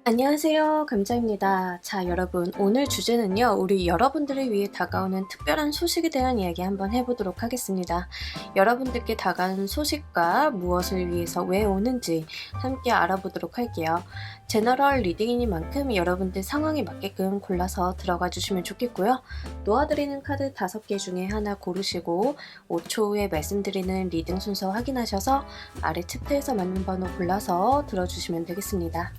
안녕하세요. 감자입니다. 자, 여러분, 오늘 주제는요, 우리 여러분들을 위해 다가오는 특별한 소식에 대한 이야기 한번 해보도록 하겠습니다. 여러분들께 다가오는 소식과 무엇을 위해서 왜 오는지 함께 알아보도록 할게요. 제너럴 리딩이니만큼 여러분들 상황에 맞게끔 골라서 들어가 주시면 좋겠고요. 놓아드리는 카드 5개 중에 하나 고르시고 5초 후에 말씀드리는 리딩 순서 확인하셔서 아래 차트에서 맞는 번호 골라서 들어주시면 되겠습니다.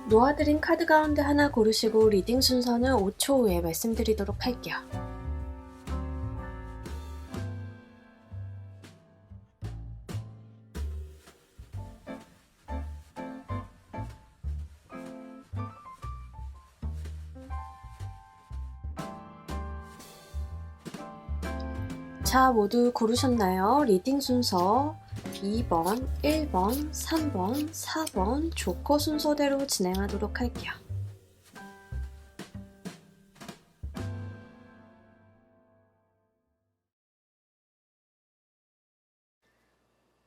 놓아드린 카드 가운데 하나 고르시고 리딩 순서는 5초 후에 말씀드리도록 할게요. 자, 모두 고르셨나요? 리딩 순서 2번, 1번, 3번, 4번 조커 순서대로 진행하도록 할게요.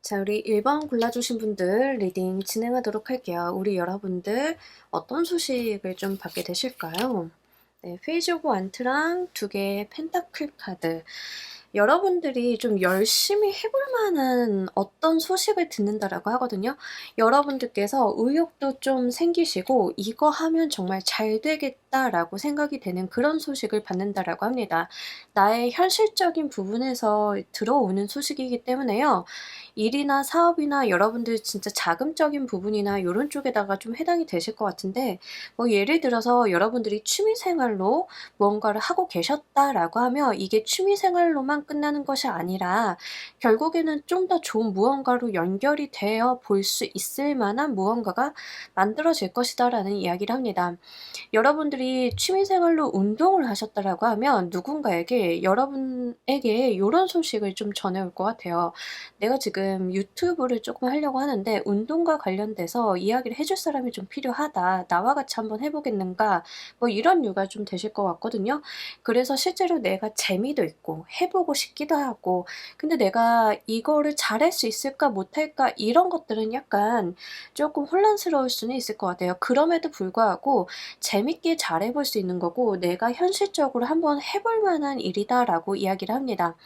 자, 우리 1번 골라주신 분들 리딩 진행하도록 할게요. 우리 여러분들 어떤 소식을 좀 받게 되실까요? 네, 페이지 오브 완트랑 2개의 펜타클 카드. 여러분들이 좀 열심히 해볼 만한 어떤 소식을 듣는다라고 하거든요. 여러분들께서 의욕도 좀 생기시고 이거 하면 정말 잘 되겠다라고 생각이 되는 그런 소식을 받는다라고 합니다. 나의 현실적인 부분에서 들어오는 소식이기 때문에요. 일이나 사업이나 여러분들 진짜 자금적인 부분이나 요런 쪽에다가 좀 해당이 되실 것 같은데, 뭐 예를 들어서 여러분들이 취미 생활로 무언가를 하고 계셨다라고 하면 이게 취미 생활로만 끝나는 것이 아니라 결국에는 좀 더 좋은 무언가로 연결이 되어 볼 수 있을 만한 무언가가 만들어질 것이다라는 이야기를 합니다. 여러분들이 취미 생활로 운동을 하셨다라고 하면 누군가에게 여러분에게 요런 소식을 좀 전해올 것 같아요. 내가 지금 유튜브를 조금 하려고 하는데 운동과 관련돼서 이야기를 해줄 사람이 좀 필요하다. 나와 같이 한번 해보겠는가? 뭐 이런 류가 좀 되실 것 같거든요. 그래서 실제로 내가 재미도 있고 해보고 싶기도 하고 근데 내가 이거를 잘할 수 있을까 못할까 이런 것들은 약간 조금 혼란스러울 수는 있을 것 같아요. 그럼에도 불구하고 재밌게 잘해볼 수 있는 거고 내가 현실적으로 한번 해볼 만한 일이다라고 이야기를 합니다.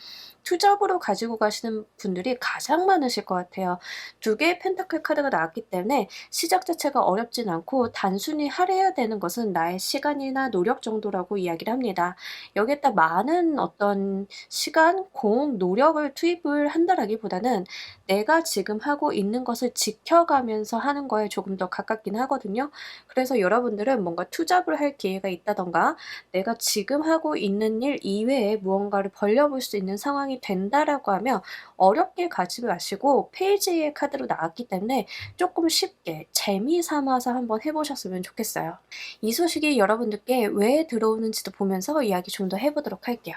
투잡으로 가지고 가시는 분들이 가장 많으실 것 같아요. 2개의 펜타클 카드가 나왔기 때문에 시작 자체가 어렵진 않고 단순히 할애해야 되는 것은 나의 시간이나 노력 정도라고 이야기를 합니다. 여기에다 많은 어떤 시간, 공, 노력을 투입을 한다라기보다는 내가 지금 하고 있는 것을 지켜가면서 하는 거에 조금 더 가깝긴 하거든요. 그래서 여러분들은 뭔가 투잡을 할 기회가 있다든가 내가 지금 하고 있는 일 이외에 무언가를 벌려볼 수 있는 상황이 된다라고 하면 어렵게 가지 마시고 페이지의 카드로 나왔기 때문에 조금 쉽게 재미 삼아서 한번 해보셨으면 좋겠어요. 이 소식이 여러분들께 왜 들어오는지도 보면서 이야기 좀 더 해보도록 할게요.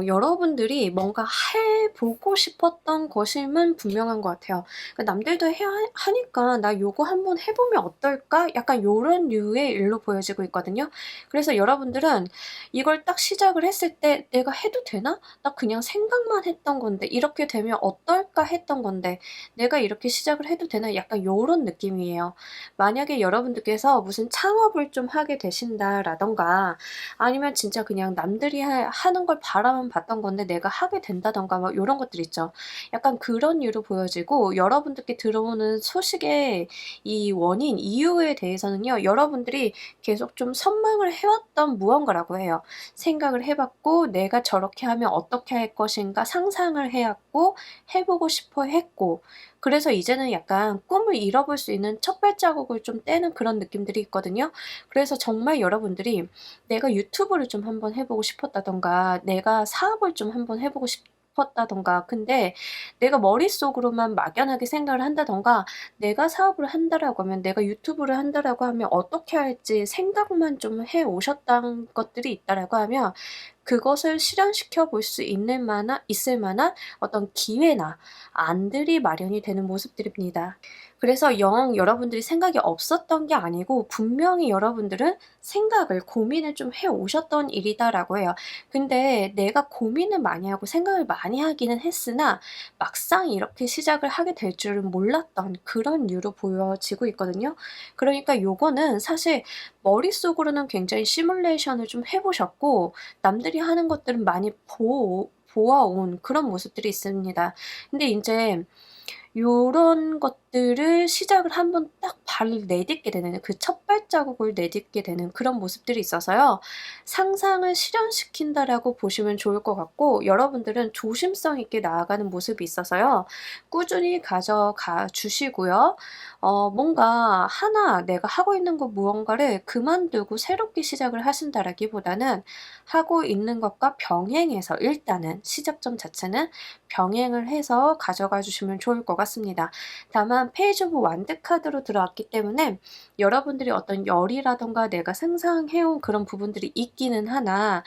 여러분들이 뭔가 해 보고 싶었던 것임은 분명한 것 같아요. 남들도 해야 하니까 '나 요거 한번 해 보면 어떨까?' 약간 요런 류의 일로 보여지고 있거든요. 그래서 여러분들은 이걸 딱 시작을 했을 때 '내가 해도 되나? 나 그냥 생각만 했던 건데 이렇게 되면 어떨까?' 했던 건데 '내가 이렇게 시작을 해도 되나?' 약간 요런 느낌이에요. 만약에 여러분들께서 무슨 창업을 좀 하게 되신다라든가 아니면 진짜 그냥 남들이 하는 걸 바라만 봤던 건데 내가 하게 된다든가 막 요런 것들 있죠. 약간 그런 이유로 보여지고 여러분들께 들어오는 소식의 이 원인, 이유에 대해서는요. 여러분들이 계속 좀 선망을 해 왔던 무언가라고 해요. 생각을 해 봤고 '내가 저렇게 하면 어떻게 할 것인가.' 상상을 해 왔고 해 보고 싶어 했고 그래서 이제는 약간 꿈을 이뤄볼 수 있는 첫 발자국을 좀 떼는 그런 느낌들이 있거든요. 그래서 정말 여러분들이 내가 유튜브를 좀 한번 해 보고 싶었다든가 내가 사업을 좀 한번 해 보고 싶었다든가 근데 내가 머릿속으로만 막연하게 생각을 한다든가 '내가 사업을 한다.'라고 하면 '내가 유튜브를 한다.'라고 하면 어떻게 할지 생각만 좀 해 오셨던 것들이 있다라고 하면 그것을 실현시켜 볼 수 있을 만한 어떤 기회나 안들이 마련이 되는 모습들입니다. 그래서 영 여러분들이 생각이 없었던 게 아니고 분명히 여러분들은 생각을 고민을 좀 해 오셨던 일이다라고 해요. 근데 내가 고민을 많이 하고 생각을 많이 하기는 했으나 막상 이렇게 시작을 하게 될 줄은 몰랐던 그런 이유로 보여지고 있거든요. 그러니까 요거는 사실 머릿속으로는 굉장히 시뮬레이션을 좀 해 보셨고 남들이 하는 것들은 많이 보아온 그런 모습들이 있습니다. 근데 인제 요런 것들을 시작을 한번 딱 발을 내딛게 되는 그 첫 발자국을 내딛게 되는 그런 모습들이 있어서요. '상상을 실현시킨다.'라고 보시면 좋을 것 같고 여러분들은 조심성 있게 나아가는 모습이 있어서요. 꾸준히 가져가 주시고요. 뭔가 하나 내가 하고 있는 것 무언가를 그만두고 새롭게 시작을 하신다라기보다는 하고 있는 것과 병행해서 일단은 시작점 자체는 병행을 해서 가져가 주시면 좋을 것 같습니다. 다만 페이지 오브 완드 카드로 들어왔기 때문에 여러분들이 어떤 열이라든가 내가 상상해 온 그런 부분들이 있기는 하나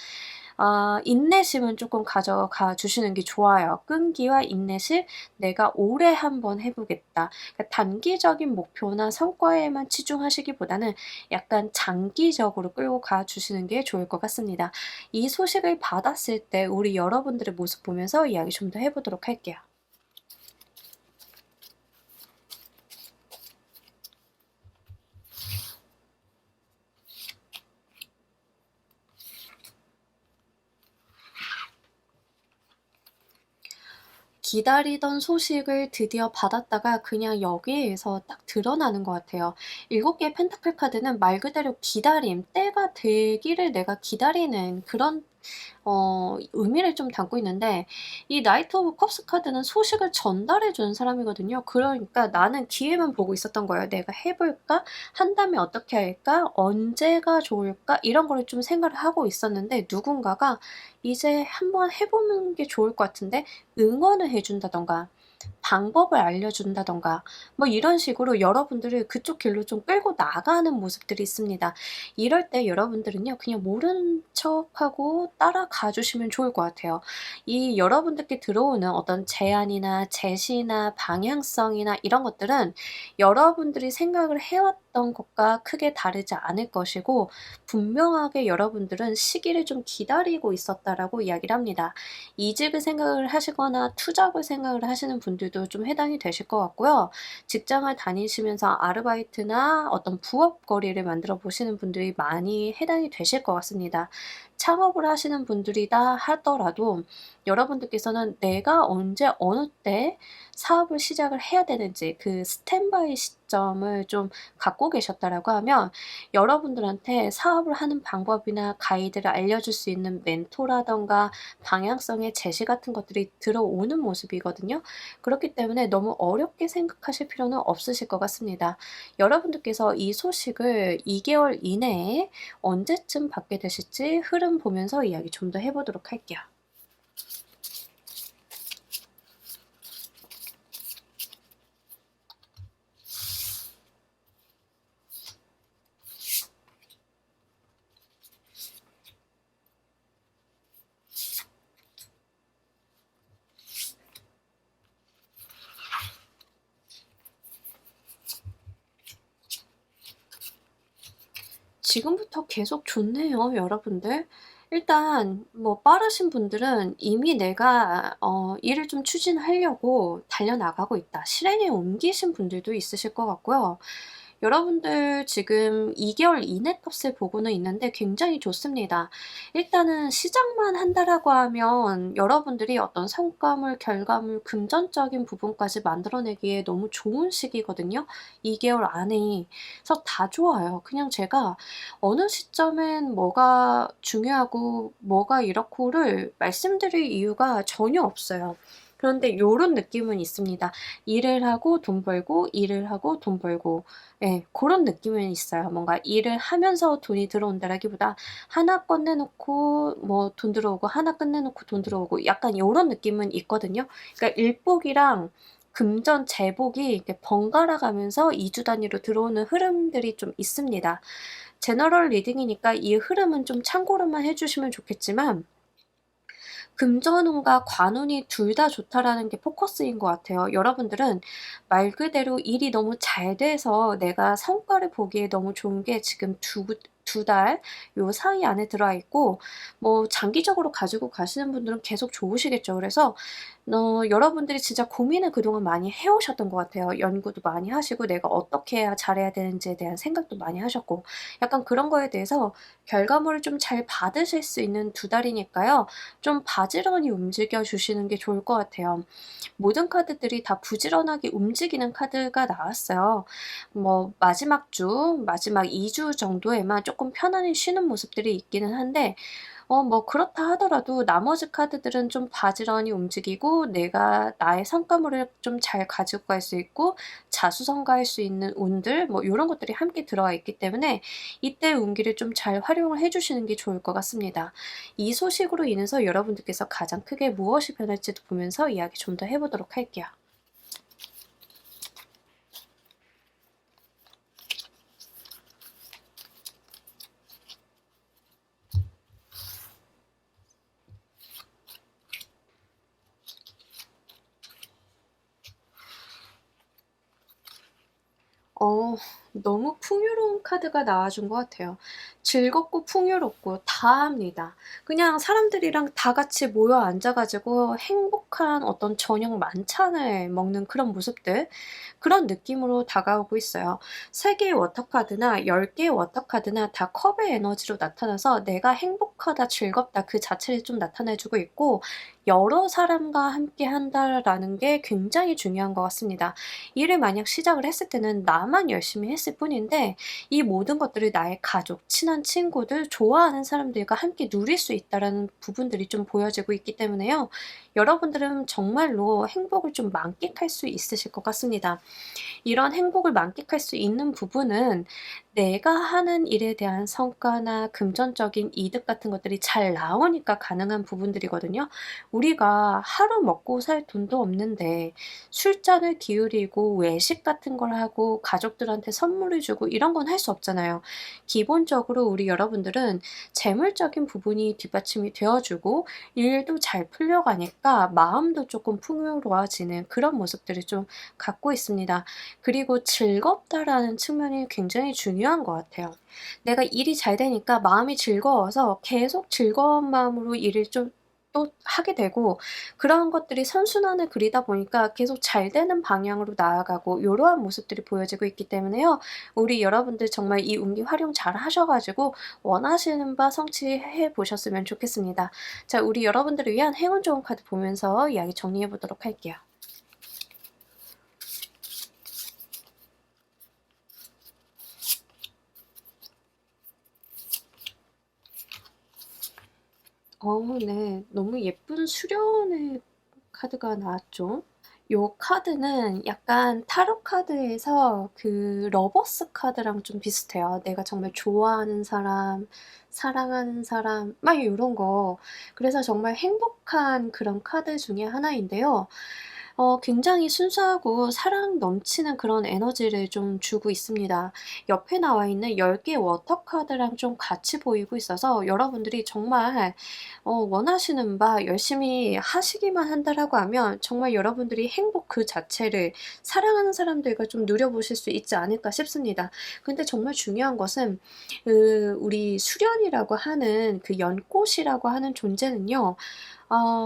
인내심은 쪼끔 가져가 주시는 게 좋아요. 끈기와 인내심 '내가 올해 한번 해 보겠다.' 그러니까 단기적인 목표나 성과에만 치중하시기보다는 약간 장기적으로 끌고 가 주시는 게 좋을 것 같습니다. 이 소식을 받았을 때 우리 여러분들의 모습 보면서 이야기 좀 더 해 보도록 할게요. 기다리던 소식을 드디어 받았다가 그냥 여기에서 딱 드러나는 것 같아요. 7 개의 펜타클 카드는 말 그대로 기다림, 때가 되기를 내가 기다리는 그런 의미를 좀 담고 있는데 이 나이트 오브 컵스 카드는 소식을 전달해 주는 사람이거든요. 그러니까 나는 기회만 보고 있었던 거예요. '내가 해 볼까? 한다면 어떻게 할까? 언제가 좋을까?' 이런 거를 좀 생각을 하고 있었는데 누군가가 '이제 한번 해 보는 게 좋을 것 같은데?' 응원을 해 준다든가 방법을 알려준다든가 뭐 이런 식으로 여러분들을 그쪽 길로 좀 끌고 나가는 모습들이 있습니다. 이럴 때 여러분들은요 그냥 모르는 척하고 따라가 주시면 좋을 것 같아요. 이 여러분들께 들어오는 어떤 제안이나 제시나 방향성이나 이런 것들은 여러분들이 생각을 해 왔던 것과 크게 다르지 않을 것이고 분명하게 여러분들은 시기를 좀 기다리고 있었다라고 이야기를 합니다. 이직을 생각을 하시거나 투잡을 생각을 하시는 분들도 좀 해당이 되실 것 같고요. 직장을 다니시면서 아르바이트나 어떤 부업거리를 만들어 보시는 분들이 많이 해당이 되실 것 같습니다. 창업을 하시는 분들이다 하더라도 여러분들께서는 내가 언제 어느 때 사업을 시작을 해야 되는지 그 스탠바이 시점을 좀 갖고 계셨다라고 하면 여러분들한테 사업을 하는 방법이나 가이드를 알려줄 수 있는 멘토라든가 방향성의 제시 같은 것들이 들어오는 모습이거든요. 그렇기 때문에 너무 어렵게 생각하실 필요는 없으실 것 같습니다. 여러분들께서 이 소식을 2 개월 이내에 언제쯤 받게 되실지 흐름 보면서 이야기 좀 더 해 보도록 할게요. 지금부터 계속 좋네요, 여러분들. 일단 뭐 빠르신 분들은 이미 내가 일을 좀 추진하려고 달려나가고 있다. 실행에 옮기신 분들도 있으실 것 같고요. 여러분들 지금 2개월 이내 값을 보고는 있는데 굉장히 좋습니다. 일단은 시작만 한다라고 하면 여러분들이 어떤 성과물, 결과물, 금전적인 부분까지 만들어내기에 너무 좋은 시기거든요. 2개월 안에. 그래서 다 좋아요. 그냥 제가 어느 시점엔 뭐가 중요하고 뭐가 이렇고를 말씀드릴 이유가 전혀 없어요. 그런데 요런 느낌은 있습니다. 일을 하고 돈 벌고 일을 하고 돈 벌고 예, 고런 느낌은 있어요. 뭔가 일을 하면서 돈이 들어온다라기보다 하나 꺼내놓고 뭐 돈 들어오고 하나 끝내놓고 돈 들어오고 약간 요런 느낌은 있거든요. 그러니까 일복이랑 금전, 재복이 이렇게 번갈아 가면서 2주 단위로 들어오는 흐름들이 좀 있습니다. 제너럴 리딩이니까 이 흐름은 좀 참고로만 해 주시면 좋겠지만 금전운과 관운이 둘 다 좋다라는 게 포커스인 것 같아요. 여러분들은 말 그대로 일이 너무 잘 돼서 내가 성과를 보기에 너무 좋은 게 지금 두 달 요 사이 안에 들어와 있고 뭐 장기적으로 가지고 가시는 분들은 계속 좋으시겠죠. 그래서 여러분들이 진짜 고민을 그동안 많이 해 오셨던 것 같아요. 연구도 많이 하시고 내가 어떻게 해야 잘해야 되는지에 대한 생각도 많이 하셨고 약간 그런 거에 대해서 결과물을 좀 잘 받으실 수 있는 두 달이니까요. 좀 바지런히 움직여 주시는 게 좋을 것 같아요. 모든 카드들이 다 부지런하게 움직이는 카드가 나왔어요. 뭐 마지막 2주 정도에만 조금 편안히 쉬는 모습들이 있기는 한데 뭐 그렇다 하더라도 나머지 카드들은 좀 바지런히 움직이고 내가 나의 성과물을 좀 잘 가지고 갈 수 있고 자수성가할 수 있는 운들 뭐 요런 것들이 함께 들어와 있기 때문에 이때 운기를 좀 잘 활용을 해 주시는 게 좋을 것 같습니다. 이 소식으로 인해서 여러분들께서 가장 크게 무엇이 변할지도 보면서 이야기 좀 더 해 보도록 할게요. 어 너무 풍요로운 카드가 나와 준 것 같아요. 즐겁고 풍요롭고 다합니다. 그냥 사람들이랑 다 같이 모여 앉아 가지고 행복한 어떤 저녁 만찬을 먹는 그런 모습들 그런 느낌으로 다가오고 있어요. 3 개의 워터 카드나 10 개의 워터 카드나 다 컵의 에너지로 나타나서 내가 행복하다, 즐겁다 그 자체를 좀 나타내 주고 있고 여러 사람과 함께 한다라는 게 굉장히 중요한 것 같습니다. 일을 만약 시작을 했을 때는 나만 열심히 했을 뿐인데 이 모든 것들을 나의 가족, 친한 친구들, 좋아하는 사람들과 함께 누릴 수 있다라는 부분들이 좀 보여지고 있기 때문에요. 여러분들은 정말로 행복을 좀 만끽할 수 있으실 것 같습니다. 이런 행복을 만끽할 수 있는 부분은 내가 하는 일에 대한 성과나 금전적인 이득 같은 것들이 잘 나오니까 가능한 부분들이거든요. 우리가 하루 먹고 살 돈도 없는데 술잔을 기울이고 외식 같은 걸 하고 가족들한테 선물을 주고 이런 건 할 수 없잖아요. 기본적으로 우리 여러분들은 재물적인 부분이 뒷받침이 되어 주고 일도 잘 풀려가니까 마음도 조금 풍요로워지는 그런 모습들을 좀 갖고 있습니다. 그리고 즐겁다라는 측면이 굉장히 중요한 것 같아요. 내가 일이 잘 되니까 마음이 즐거워서 계속 즐거운 마음으로 일을 좀 또 하게 되고 그런 것들이 선순환을 그리다 보니까 계속 잘 되는 방향으로 나아가고 요러한 모습들이 보여지고 있기 때문에요. 우리 여러분들 정말 이 운기 활용 잘 하셔 가지고 원하시는 바 성취해 보셨으면 좋겠습니다. 자, 우리 여러분들을 위한 행운 좋은 카드 보면서 이야기 정리해 보도록 할게요. 네. 너무 예쁜 수련의 카드가 나왔죠. 요 카드는 약간 타로 카드에서 그 러버스 카드랑 좀 비슷해요. 내가 정말 좋아하는 사람, 사랑하는 사람 막 요런 거. 그래서 정말 행복한 그런 카드 중에 하나인데요. 굉장히 순수하고 사랑 넘치는 그런 에너지를 좀 주고 있습니다. 옆에 나와 있는 10개의 워터 카드랑 좀 같이 보이고 있어서 여러분들이 정말 원하시는 바 열심히 하시기만 한다라고 하면 정말 여러분들이 행복 그 자체를 사랑하는 사람들과 좀 누려보실 수 있지 않을까 싶습니다. 근데 정말 중요한 것은 우리 수련이라고 하는 그 연꽃이라고 하는 존재는요.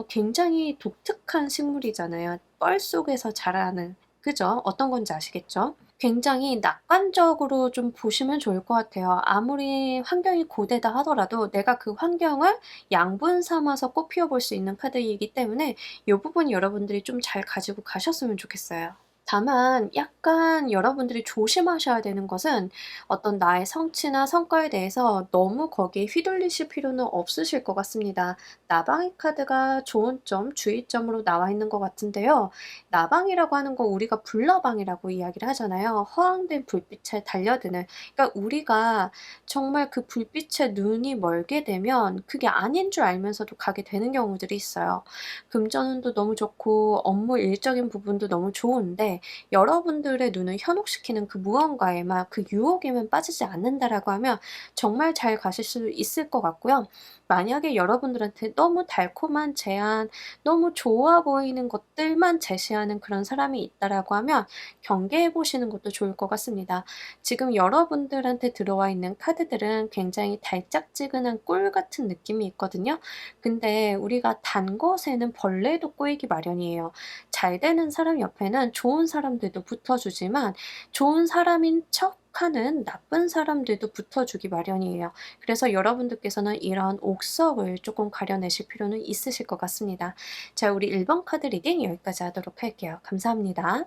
굉장히 독특한 식물이잖아요. 뻘 속에서 자라는. 그죠? 어떤 건지 아시겠죠? 굉장히 낙관적으로 좀 보시면 좋을 것 같아요. 아무리 환경이 고되다 하더라도 내가 그 환경을 양분 삼아서 꽃 피워볼 수 있는 카드이기 때문에 이 부분 여러분들이 좀 잘 가지고 가셨으면 좋겠어요. 다만 약간 여러분들이 조심하셔야 되는 것은 어떤 나의 성취나 성과에 대해서 너무 거기에 휘둘리실 필요는 없으실 것 같습니다. 나방의 카드가 좋은 점, 주의점으로 나와 있는 것 같은데요. 나방이라고 하는 거 우리가 불나방이라고 이야기를 하잖아요. 허황된 불빛에 달려드는. 그러니까 우리가 정말 그 불빛에 눈이 멀게 되면 그게 아닌 줄 알면서도 가게 되는 경우들이 있어요. 금전운도 너무 좋고 업무 일적인 부분도 너무 좋은데 여러분들의 눈을 현혹시키는 그 무언가에만 그 유혹에만 빠지지 않는다라고 하면 정말 잘 가실 수 있을 것 같고요. 만약에 여러분들한테 너무 달콤한 제안, 너무 좋아 보이는 것들만 제시하는 그런 사람이 있다라고 하면 경계해 보시는 것도 좋을 것 같습니다. 지금 여러분들한테 들어와 있는 카드들은 굉장히 달짝지근한 꿀 같은 느낌이 있거든요. 근데 우리가 단 것에는 벌레도 꼬이기 마련이에요. 잘 되는 사람 옆에는 좋은 사람들도 붙어주지만 좋은 사람인 척하는 나쁜 사람들도 붙어주기 마련이에요. 그래서 여러분들께서는 이런 옥석을 조금 가려내실 필요는 있으실 것 같습니다. 자, 우리 1번 카드 리딩 여기까지 하도록 할게요. 감사합니다.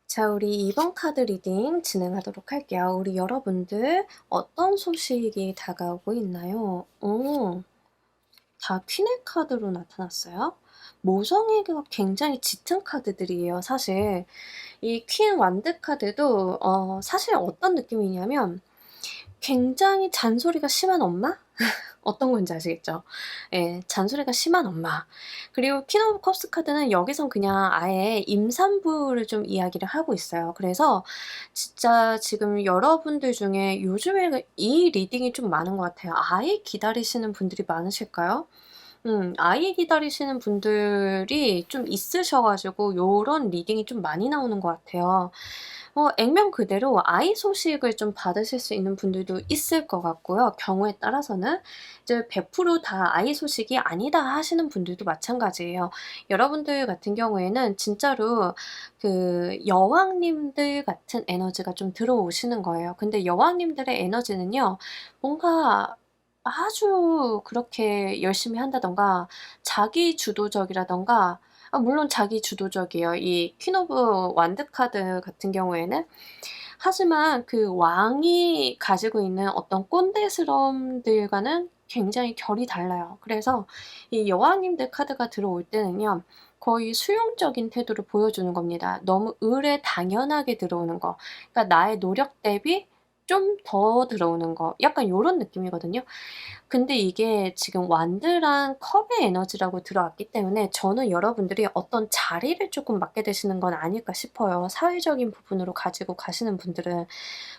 자, 우리 2번 카드 리딩 진행하도록 할게요. 우리 여러분들 어떤 소식이 다가오고 있나요? 다 퀸의 카드로 나타났어요. 모성애가 굉장히 짙은 카드들이에요, 사실. 이 퀸 완드 카드도 사실 어떤 느낌이냐면 굉장히 잔소리가 심한 엄마? 어떤 건지 아시겠죠? 예, 잔소리가 심한 엄마. 그리고 퀸 오브 컵스 카드는 여기선 그냥 아예 임산부를 좀 이야기를 하고 있어요. 그래서 진짜 지금 여러분들 중에 요즘에 이 리딩이 좀 많은 것 같아요. 아이 기다리시는 분들이 많으실까요? 아이 기다리시는 분들이 좀 있으셔 가지고 요런 리딩이 좀 많이 나오는 것 같아요. 액면 그대로 아이 소식을 좀 받으실 수 있는 분들도 있을 것 같고요. 경우에 따라서는 이제 100%다 아이 소식이 아니다 하시는 분들도 마찬가지예요. 여러분들 같은 경우에는 진짜로 그 여왕님들 같은 에너지가 좀 들어오시는 거예요. 근데 여왕님들의 에너지는요. 뭔가 아주 그렇게 열심히 한다든가 자기 주도적이라든가 물론 자기 주도적이에요. 이 퀸 오브 완드 카드 같은 경우에는. 하지만 그 왕이 가지고 있는 어떤 꼰대스러움들과는 굉장히 결이 달라요. 그래서 이 여왕님들 카드가 들어올 때는요. 거의 수용적인 태도를 보여주는 겁니다. 너무 을에 당연하게 들어오는 거. 그러니까 나의 노력 대비 좀 더 들어오는 거. 약간 요런 느낌이거든요. 근데 이게 지금 완드랑 컵의 에너지라고 들어왔기 때문에 저는 여러분들이 어떤 자리를 조금 맡게 되시는 건 아닐까 싶어요. 사회적인 부분으로 가지고 가시는 분들은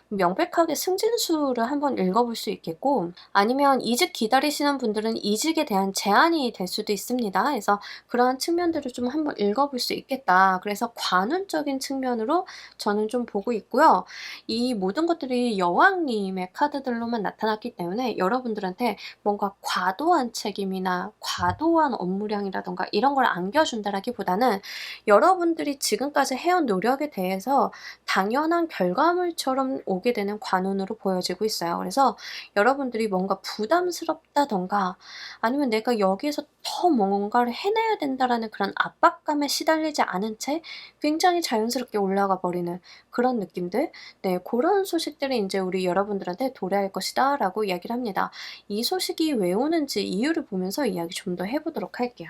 명백하게 승진수를 한번 읽어볼 수 있겠고 아니면 이직 기다리시는 분들은 이직에 대한 제안이 될 수도 있습니다. 그래서 그러한 측면들을 좀 한번 읽어볼 수 있겠다. 그래서 관운적인 측면으로 저는 좀 보고 있고요. 이 모든 것들이 여왕님의 카드들로만 나타났기 때문에 여러분들한테 뭔가 과도한 책임이나 과도한 업무량이라던가 이런 걸 안겨준다라기보다는 여러분들이 지금까지 해온 노력에 대해서 당연한 결과물처럼 오게 되는 관운으로 보여지고 있어요. 그래서 여러분들이 뭔가 부담스럽다던가 아니면 내가 여기에서 더 뭔가를 해내야 된다라는 그런 압박감에 시달리지 않은 채 굉장히 자연스럽게 올라가 버리는 그런 느낌들? 네, 그런 소식들이 이제 우리 여러분들한테 도래할 것이다라고 이야기를 합니다. 이 소식이 왜 오는지 이유를 보면서 이야기 좀 더 해보도록 할게요.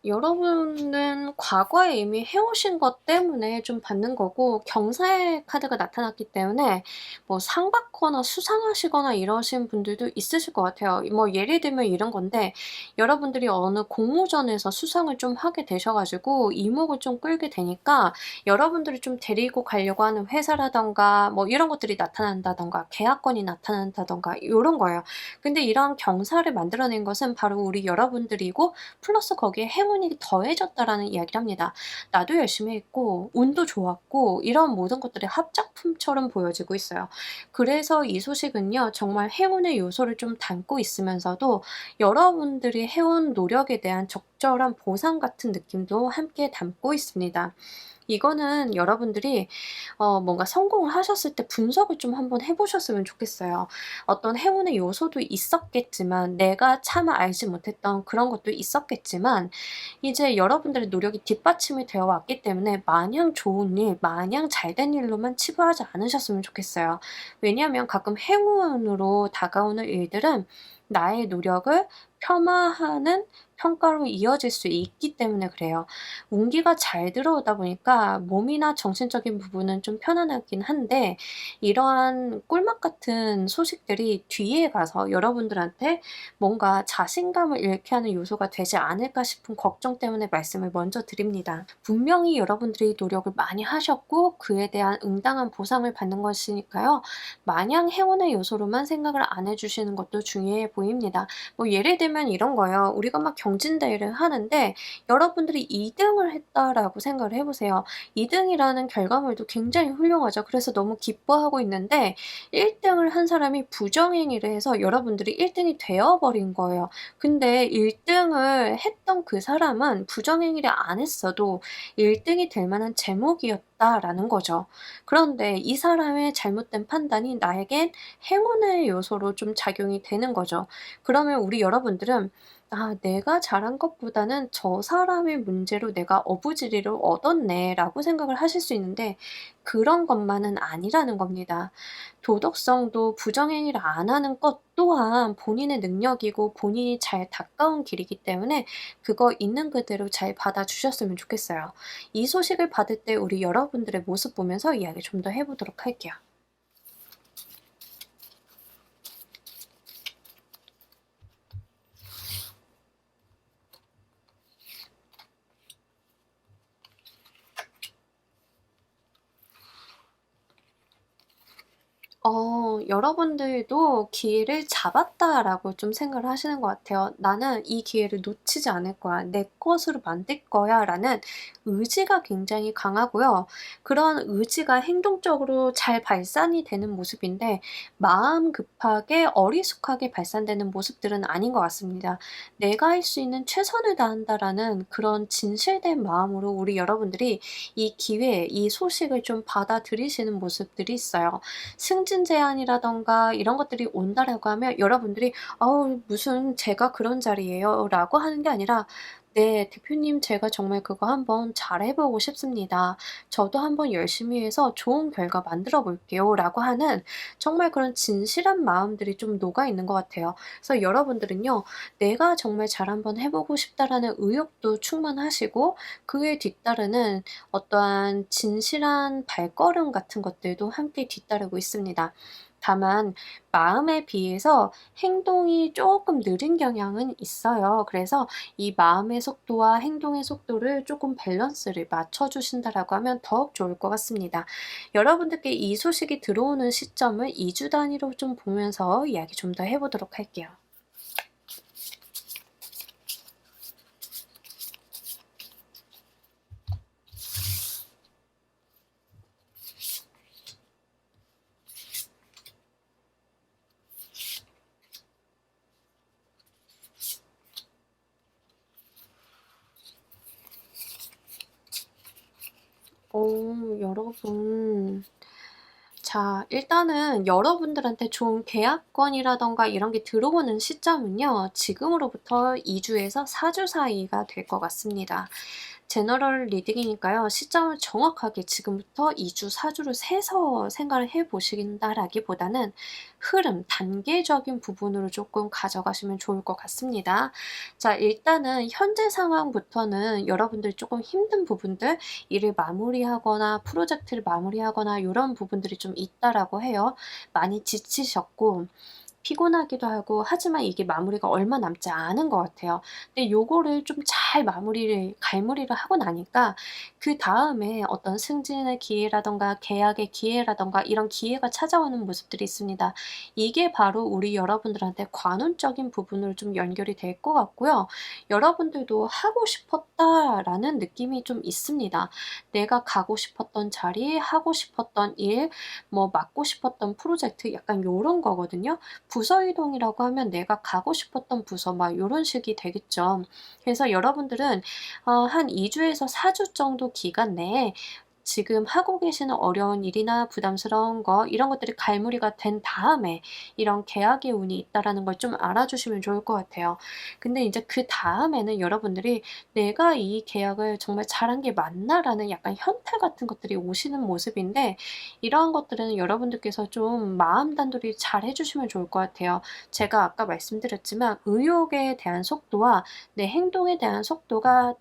여러분은 과거에 이미 해오신 것 때문에 좀 받는 거고 경사의 카드가 나타났기 때문에 뭐 상 받거나 수상하시거나 이러신 분들도 있으실 것 같아요. 뭐 예를 들면 이런 건데 여러분들이 어느 공모전에서 수상을 좀 하게 되셔 가지고 이목을 좀 끌게 되니까 여러분들이 좀 데리고 가려고 하는 회사라든가 뭐 이런 것들이 나타난다든가 계약건이 나타난다든가 요런 거예요. 근데 이런 경사를 만들어낸 것은 바로 우리 여러분들이고 플러스 거기에 행운이 더해졌다라는 이야기를 합니다. 나도 열심히 했고 운도 좋았고 이런 모든 것들이 합작품처럼 보여지고 있어요. 그래서 이 소식은요. 정말 행운의 요소를 좀 담고 있으면서도 여러분들이 해온 노력에 대한 적절한 보상 같은 느낌도 함께 담고 있습니다. 이거는 여러분들이 뭔가 성공을 하셨을 때 분석을 좀 한번 해 보셨으면 좋겠어요. 어떤 행운의 요소도 있었겠지만 내가 차마 알지 못했던 그런 것도 있었겠지만 이제 여러분들의 노력이 뒷받침이 되어 왔기 때문에 마냥 좋은 일, 마냥 잘된 일로만 치부하지 않으셨으면 좋겠어요. 왜냐하면 가끔 행운으로 다가오는 일들은 나의 노력을 폄하하는 평가로 이어질 수 있기 때문에 그래요. 운기가 잘 들어오다 보니까 몸이나 정신적인 부분은 좀 편안하긴 한데 이러한 꿀맛 같은 소식들이 뒤에 가서 여러분들한테 뭔가 자신감을 잃게 하는 요소가 되지 않을까 싶은 걱정 때문에 말씀을 먼저 드립니다. 분명히 여러분들이 노력을 많이 하셨고 그에 대한 응당한 보상을 받는 것이니까요. 마냥 행운의 요소로만 생각을 안 해주시는 것도 중요해 보입니다. 뭐 예를 들면 이런 거예요. 우리가 막 경진대회를 하는데 여러분들이 2등을 했다라고 생각을 해보세요. 2등이라는 결과물도 굉장히 훌륭하죠. 그래서 너무 기뻐하고 있는데 1등을 한 사람이 부정행위를 해서 여러분들이 1등이 되어버린 거예요. 근데 1등을 했던 그 사람은 부정행위를 안 했어도 1등이 될 만한 제목이었다라는 거죠. 그런데 이 사람의 잘못된 판단이 나에겐 행운의 요소로 좀 작용이 되는 거죠. 그러면 우리 여러분들은 '아 내가 잘한 것보다는 저 사람의 문제로 내가 어부지리를 얻었네.'라고 생각을 하실 수 있는데 그런 것만은 아니라는 겁니다. 도덕성도 부정행위를 안 하는 것 또한 본인의 능력이고 본인이 잘 닦아온 길이기 때문에 그거 있는 그대로 잘 받아주셨으면 좋겠어요. 이 소식을 받을 때 우리 여러분들의 모습 보면서 이야기 좀 더 해 보도록 할게요. 여러분들도 '기회를 잡았다.'라고 좀 생각을 하시는 것 같아요. '나는 이 기회를 놓치지 않을 거야. 내 것으로 만들 거야.'라는 의지가 굉장히 강하고요. 그런 의지가 행동적으로 잘 발산이 되는 모습인데 마음 급하게 어리숙하게 발산되는 모습들은 아닌 것 같습니다. '내가 할 수 있는 최선을 다한다.'라는 그런 진실된 마음으로 우리 여러분들이 이 기회, 이 소식을 좀 받아들이시는 모습들이 있어요. 승진 제안이라든가 이런 것들이 온다라고 하면 여러분들이 "아우 무슨 제가 그런 자리예요."라고 하는 게 아니라 "네 대표님 제가 정말 그거 한번 잘해 보고 싶습니다. 저도 한번 열심히 해서 좋은 결과 만들어 볼게요."라고 하는 정말 그런 진실한 마음들이 좀 녹아 있는 것 같아요. 그래서 여러분들은요. '내가 정말 잘 한번 해 보고 싶다.'라는 의욕도 충만하시고 그에 뒤따르는 어떠한 진실한 발걸음 같은 것들도 함께 뒤따르고 있습니다. 다만 마음에 비해서 행동이 쪼끔 느린 경향은 있어요. 그래서 이 마음의 속도와 행동의 속도를 쪼끔 밸런스를 맞춰 주신다라고 하면 더욱 좋을 것 같습니다. 여러분들께 이 소식이 들어오는 시점을 2주 단위로 좀 보면서 이야기 좀 더 해 보도록 할게요. 여러분. 자, 일단은 여러분들한테 좋은 계약건이라든가 이런 게 들어오는 시점은요. 지금으로부터 2 주에서 4주 사이가 될 것 같습니다. 제너럴 리딩이니까요. 시점을 정확하게 지금부터 2주, 4주를 세서 생각을 해 보신다라기보다는 흐름, 단계적인 부분으로 조금 가져가시면 좋을 것 같습니다. 자, 일단은 현재 상황부터는 여러분들이 조금 힘든 부분들, 일을 마무리하거나 프로젝트를 마무리하거나 요런 부분들이 좀 있다라고 해요. 많이 지치셨고 피곤하기도 하고 하지만 이게 마무리가 얼마 남지 않은 것 같아요. 근데 요거를 좀 잘 갈무리를 하고 나니까 그다음에 어떤 승진의 기회라든가 계약의 기회라든가 이런 기회가 찾아오는 모습들이 있습니다. 이게 바로 우리 여러분들한테 관운적인 부분으로 좀 연결이 될 것 같고요. 여러분들도 '하고 싶었다.'라는 느낌이 좀 있습니다. 내가 가고 싶었던 자리, 하고 싶었던 일, 뭐 맡고 싶었던 프로젝트 약간 요런 거거든요. 부서 이동이라고 하면 내가 가고 싶었던 부서 막 요런 식이 되겠죠. 그래서 여러분들은 한 2 주에서 4주 정도 기간 내에 지금 하고 계시는 어려운 일이나 부담스러운 거 이런 것들이 갈무리가 된 다음에 이런 계약의 운이 있다라는 걸 좀 알아주시면 좋을 것 같아요. 근데 인제 그다음에는 여러분들이 '내가 이 계약을 정말 잘한 게 맞나?'라는 약간 현타 같은 것들이 오시는 모습인데 이러한 것들은 여러분들께서 좀 마음 단돌이 잘 해 주시면 좋을 것 같아요. 제가 아까 말씀드렸지만 의욕에 대한 속도와 내 행동에 대한 속도가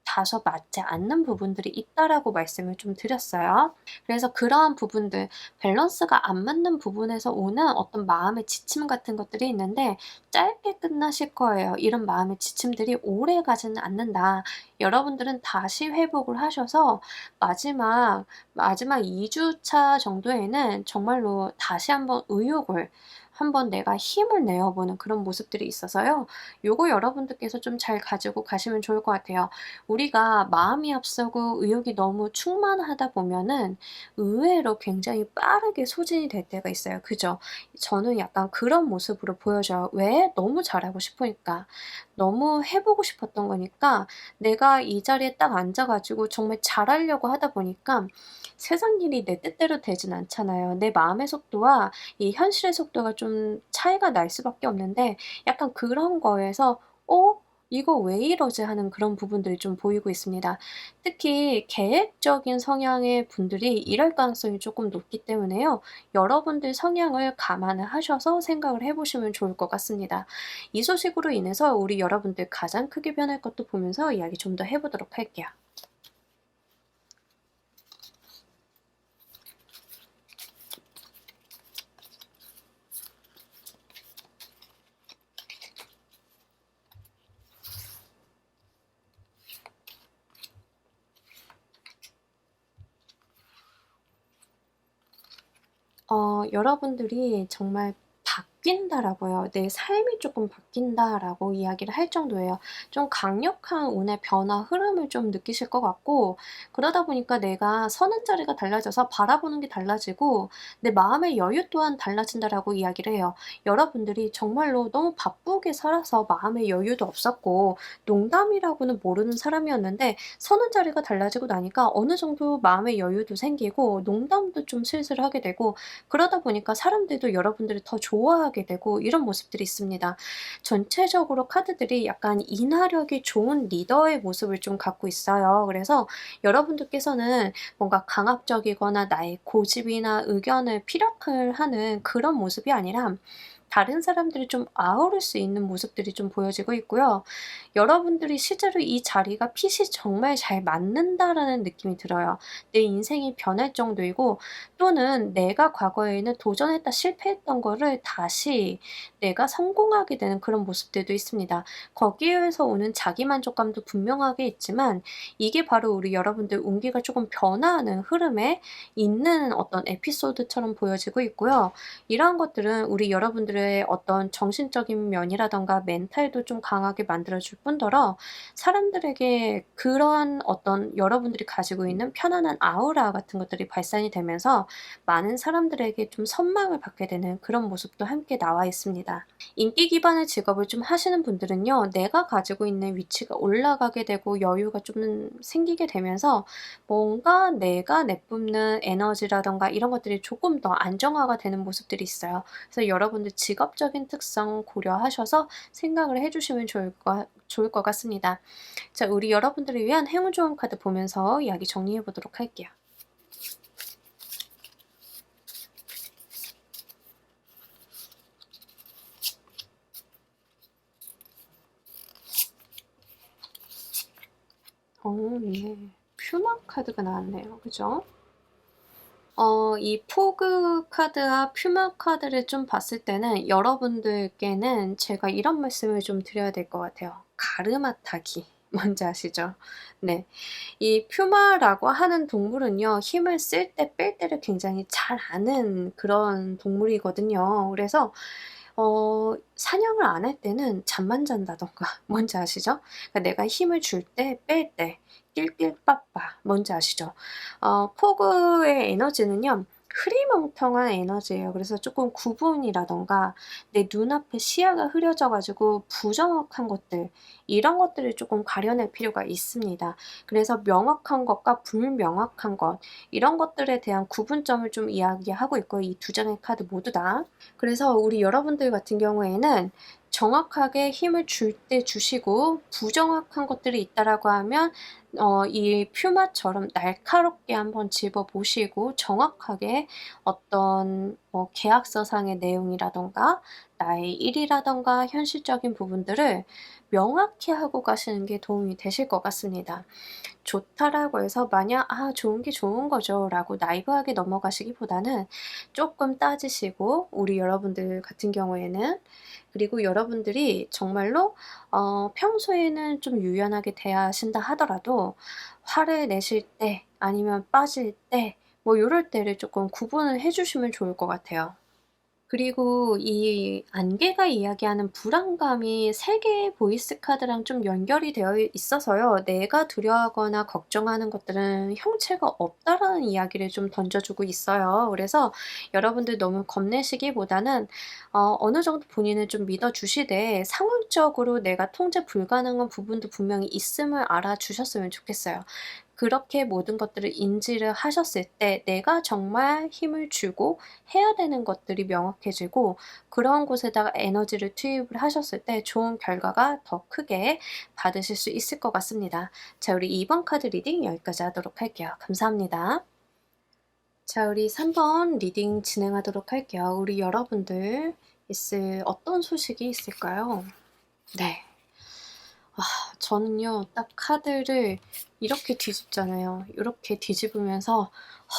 다소 맞지 않는 부분들이 있다라고 말씀을 좀 드렸어요. 그래서 그러한 부분들, 밸런스가 안 맞는 부분에서 오는 어떤 마음의 지침 같은 것들이 있는데 짧게 끝나실 거예요. 이런 마음의 지침들이 오래 가지는 않는다. 여러분들은 다시 회복을 하셔서 마지막 2 주차 정도에는 정말로 다시 한번 의욕을 한번 내가 힘을 내어 보는 그런 모습들이 있어서요. 요거 여러분들께서 좀 잘 가지고 가시면 좋을 것 같아요. 우리가 마음이 앞서고 의욕이 너무 충만하다 보면은 의외로 굉장히 빠르게 소진이 될 때가 있어요. 그죠? 저는 약간 그런 모습으로 보여져요. 왜? 너무 잘하고 싶으니까. 너무 해 보고 싶었던 거니까 내가 이 자리에 딱 앉아 가지고 정말 잘하려고 하다 보니까 세상 일이 내 뜻대로 되진 않잖아요. 내 마음의 속도와 이 현실의 속도가 좀 차이가 날 수밖에 없는데 약간 그런 거에서 '어 이거 왜 이러지?' 하는 그런 부분들이 좀 보이고 있습니다. 특히 계획적인 성향의 분들이 이럴 가능성이 쪼끔 높기 때문에요. 여러분들 성향을 감안을 하셔서 생각을 해 보시면 좋을 것 같습니다. 이 소식으로 인해서 우리 여러분들 가장 크게 변할 것도 보면서 이야기 좀 더 해 보도록 할게요. 여러분들이 정말 바뀐다라고요. '내 삶이 쪼끔 바뀐다.'라고 이야기를 할 정도예요. 좀 강력한 운의 변화 흐름을 좀 느끼실 것 같고 그러다 보니까 내가 서는 자리가 달라져서 바라보는 게 달라지고 내 마음의 여유 또한 달라진다라고 이야기를 해요. 여러분들이 정말로 너무 바쁘게 살아서 마음의 여유도 없었고 농담이라고는 모르는 사람이었는데 서는 자리가 달라지고 나니까 어느 정도 마음의 여유도 생기고 농담도 좀 슬슬 하게 되고 그러다 보니까 사람들도 여러분들을 더 좋아하게 되고 이런 모습들이 있습니다. 전체적으로 카드들이 약간 인화력이 좋은 리더의 모습을 좀 갖고 있어요. 그래서 여러분들께서는 뭔가 강압적이거나 나의 고집이나 의견을 피력을 하는 그런 모습이 아니라 다른 사람들을 좀 아우를 수 있는 모습들이 좀 보여지고 있고요. 여러분들이 실제로 이 자리가 핏이 정말 잘 맞는다라는 느낌이 들어요. 내 인생이 변할 정도이고 또는 내가 과거에는 도전했다 실패했던 거를 다시 내가 성공하게 되는 그런 모습들도 있습니다. 거기에서 오는 자기만족감도 분명하게 있지만 이게 바로 우리 여러분들 운기가 조금 변화하는 흐름에 있는 어떤 에피소드처럼 보여지고 있고요. 이러한 것들은 우리 여러분들의 어떤 정신적인 면이라든가 멘탈도 좀 강하게 만들어 줄 뿐더러 사람들에게 그러한 어떤 여러분들이 가지고 있는 편안한 아우라 같은 것들이 발산이 되면서 많은 사람들에게 좀 선망을 받게 되는 그런 모습도 함께 나와 있습니다. 인기 기반의 직업을 좀 하시는 분들은요. 내가 가지고 있는 위치가 올라가게 되고 여유가 좀 생기게 되면서 뭔가 내가 내뿜는 에너지라든가 이런 것들이 조금 더 안정화가 되는 모습들이 있어요. 그래서 여러분들 직업적인 특성 고려하셔서 생각을 해 주시면 좋을 것 같습니다. 자, 우리 여러분들을 위한 행운 좋은 카드 보면서 이야기 정리해 보도록 할게요. 네. 퓨마 카드가 나왔네요. 그죠? 이 포그 카드와 퓨마 카드를 좀 봤을 때는 여러분들께는 제가 이런 말씀을 좀 드려야 될 것 같아요. 가르마타기. 뭔지 아시죠? 네. 이 퓨마라고 하는 동물은요, 힘을 쓸 때 뺄 때를 굉장히 잘 아는 그런 동물이거든요. 그래서 사냥을 안 할 때는 잠만 잔다던가 뭔지 아시죠? 그러니까 내가 힘을 줄 때, 뺄 때 낄낄빠빠 뭔지 아시죠? 포그의 에너지는요, 흐리멍텅한 에너지예요. 그래서 조금 구분이라던가 내 눈앞에 시야가 흐려져 가지고 부정확한 것들, 이런 것들을 조금 가려낼 필요가 있습니다. 그래서 명확한 것과 불명확한 것, 이런 것들에 대한 구분점을 좀 이야기하고 있고, 이 두 장의 카드 모두 다. 그래서 우리 여러분들 같은 경우에는 정확하게 힘을 줄 때 주시고 부정확한 것들이 있다라고 하면 이 퓨마처럼 날카롭게 한번 집어보시고 정확하게 어떤 계약서상의 내용이라던가 나의 일이라던가 현실적인 부분들을 명확히 하고 가시는 게 도움이 되실 것 같습니다. 좋다라고 해서 마냥 '아 좋은 게 좋은 거죠.'라고 나이브하게 넘어가시기보다는 조금 따지시고, 우리 여러분들 같은 경우에는, 그리고 여러분들이 정말로 평소에는 좀 유연하게 대하신다 하더라도 화를 내실 때 아니면 빠질 때 뭐 요럴 때를 조금 구분을 해 주시면 좋을 것 같아요. 그리고 이 안개가 이야기하는 불안감이 3 개의 보이스 카드랑 좀 연결이 되어 있어서요. 내가 두려워하거나 걱정하는 것들은 형체가 없다라는 이야기를 좀 던져주고 있어요. 그래서 여러분들 너무 겁내시기보다는 어느 정도 본인을 좀 믿어주시되 상황적으로 내가 통제 불가능한 부분도 분명히 있음을 알아주셨으면 좋겠어요. 그렇게 모든 것들을 인지를 하셨을 때 내가 정말 힘을 주고 해야 되는 것들이 명확해지고, 그런 곳에다가 에너지를 투입을 하셨을 때 좋은 결과가 더 크게 받으실 수 있을 것 같습니다. 자, 우리 2번 카드 리딩 여기까지 하도록 할게요. 감사합니다. 자, 우리 3번 리딩 진행하도록 할게요. 우리 여러분들 있을 어떤 소식이 있을까요? 네. 저는요, 딱 카드를 이렇게 뒤집잖아요. 이렇게 뒤집으면서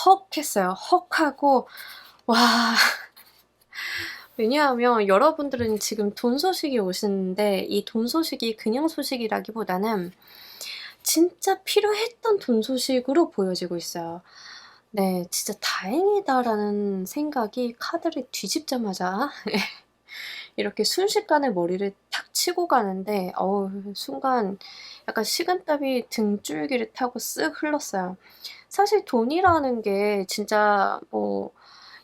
헉 했어요. 헉 하고, 와. 왜냐하면 여러분들은 지금 돈 소식이 오시는데 이 돈 소식이 그냥 소식이라기보다는 진짜 필요했던 돈 소식으로 보여지고 있어요. 네, 진짜 다행이다라는 생각이 카드를 뒤집자마자 이렇게 순식간에 머리를 탁 치고 가는데 순간 약간 식은땀이 등줄기를 타고 쓱 흘렀어요. 사실 돈이라는 게 진짜 뭐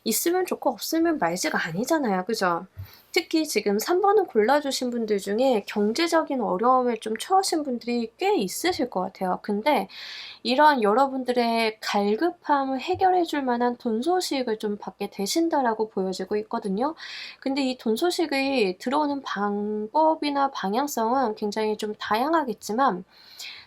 있으면 좋고 없으면 말지가 아니잖아요. 그죠? 특히 지금 3번을 골라주신 분들 중에 경제적인 어려움을 좀 처하신 분들이 꽤 있으실 것 같아요. 근데 이러한 여러분들의 갈급함을 해결해 줄 만한 돈 소식을 좀 받게 되신다라고 보여지고 있거든요. 근데 이 돈 소식이 들어오는 방법이나 방향성은 굉장히 좀 다양하겠지만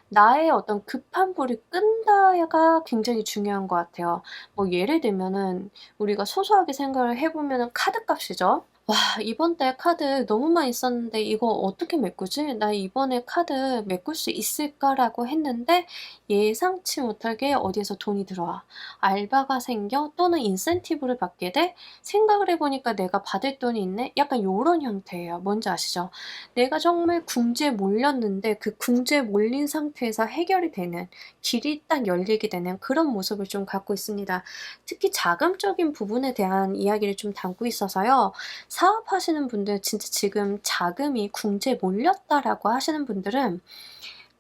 나의 어떤 급한 불을 끈다가 굉장히 중요한 것 같아요. 뭐 예를 들면은 우리가 소소하게 생각을 해 보면은 카드값이죠. '와, 이번 달 카드 너무 많이 썼는데 이거 어떻게 메꾸지? 나 이번에 카드 메꿀 수 있을까?'라고 했는데 예상치 못하게 어디에서 돈이 들어와. 알바가 생겨 또는 인센티브를 받게 돼. 생각을 해 보니까 '내가 받을 돈이 있네.' 약간 요런 형태예요. 뭔지 아시죠? 내가 정말 궁지에 몰렸는데 그 궁지에 몰린 상태에서 해결이 되는, 길이 딱 열리게 되는 그런 모습을 좀 갖고 있습니다. 특히 자금적인 부분에 대한 이야기를 좀 담고 있어서요. 사업하시는 분들, 진짜 지금 자금이 궁지에 몰렸다라고 하시는 분들은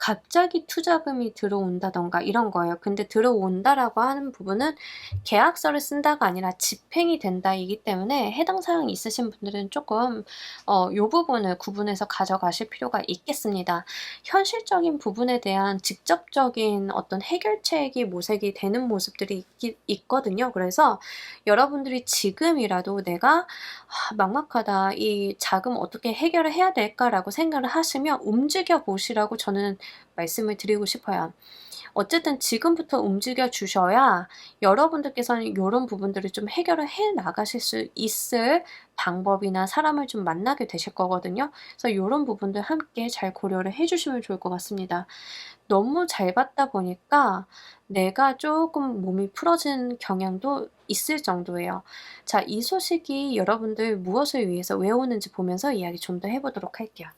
갑자기 투자금이 들어온다든가 이런 거예요. 근데 들어온다라고 하는 부분은 계약서를 쓴다가 아니라 집행이 된다이기 때문에 해당 사항이 있으신 분들은 조금 요 부분을 구분해서 가져가실 필요가 있겠습니다. 현실적인 부분에 대한 직접적인 어떤 해결책이 모색이 되는 모습들이 있거든요. 그래서 여러분들이 지금이라도 내가 막막하다. 이 자금 어떻게 해결을 해야 될까라고 생각을 하시면 움직여 보시라고 저는 말씀을 드리고 싶어요. 어쨌든 지금부터 움직여 주셔야 여러분들께서는 요런 부분들을 좀 해결을 해 나가실 수 있을 방법이나 사람을 좀 만나게 되실 거거든요. 그래서 요런 부분들 함께 잘 고려를 해 주시면 좋을 것 같습니다. 너무 잘 받다 보니까 내가 쪼끔 몸이 풀어진 경향도 있을 정도예요. 자, 이 소식이 여러분들 무엇을 위해서 왜 오는지 보면서 이야기 좀 더 해 보도록 할게요.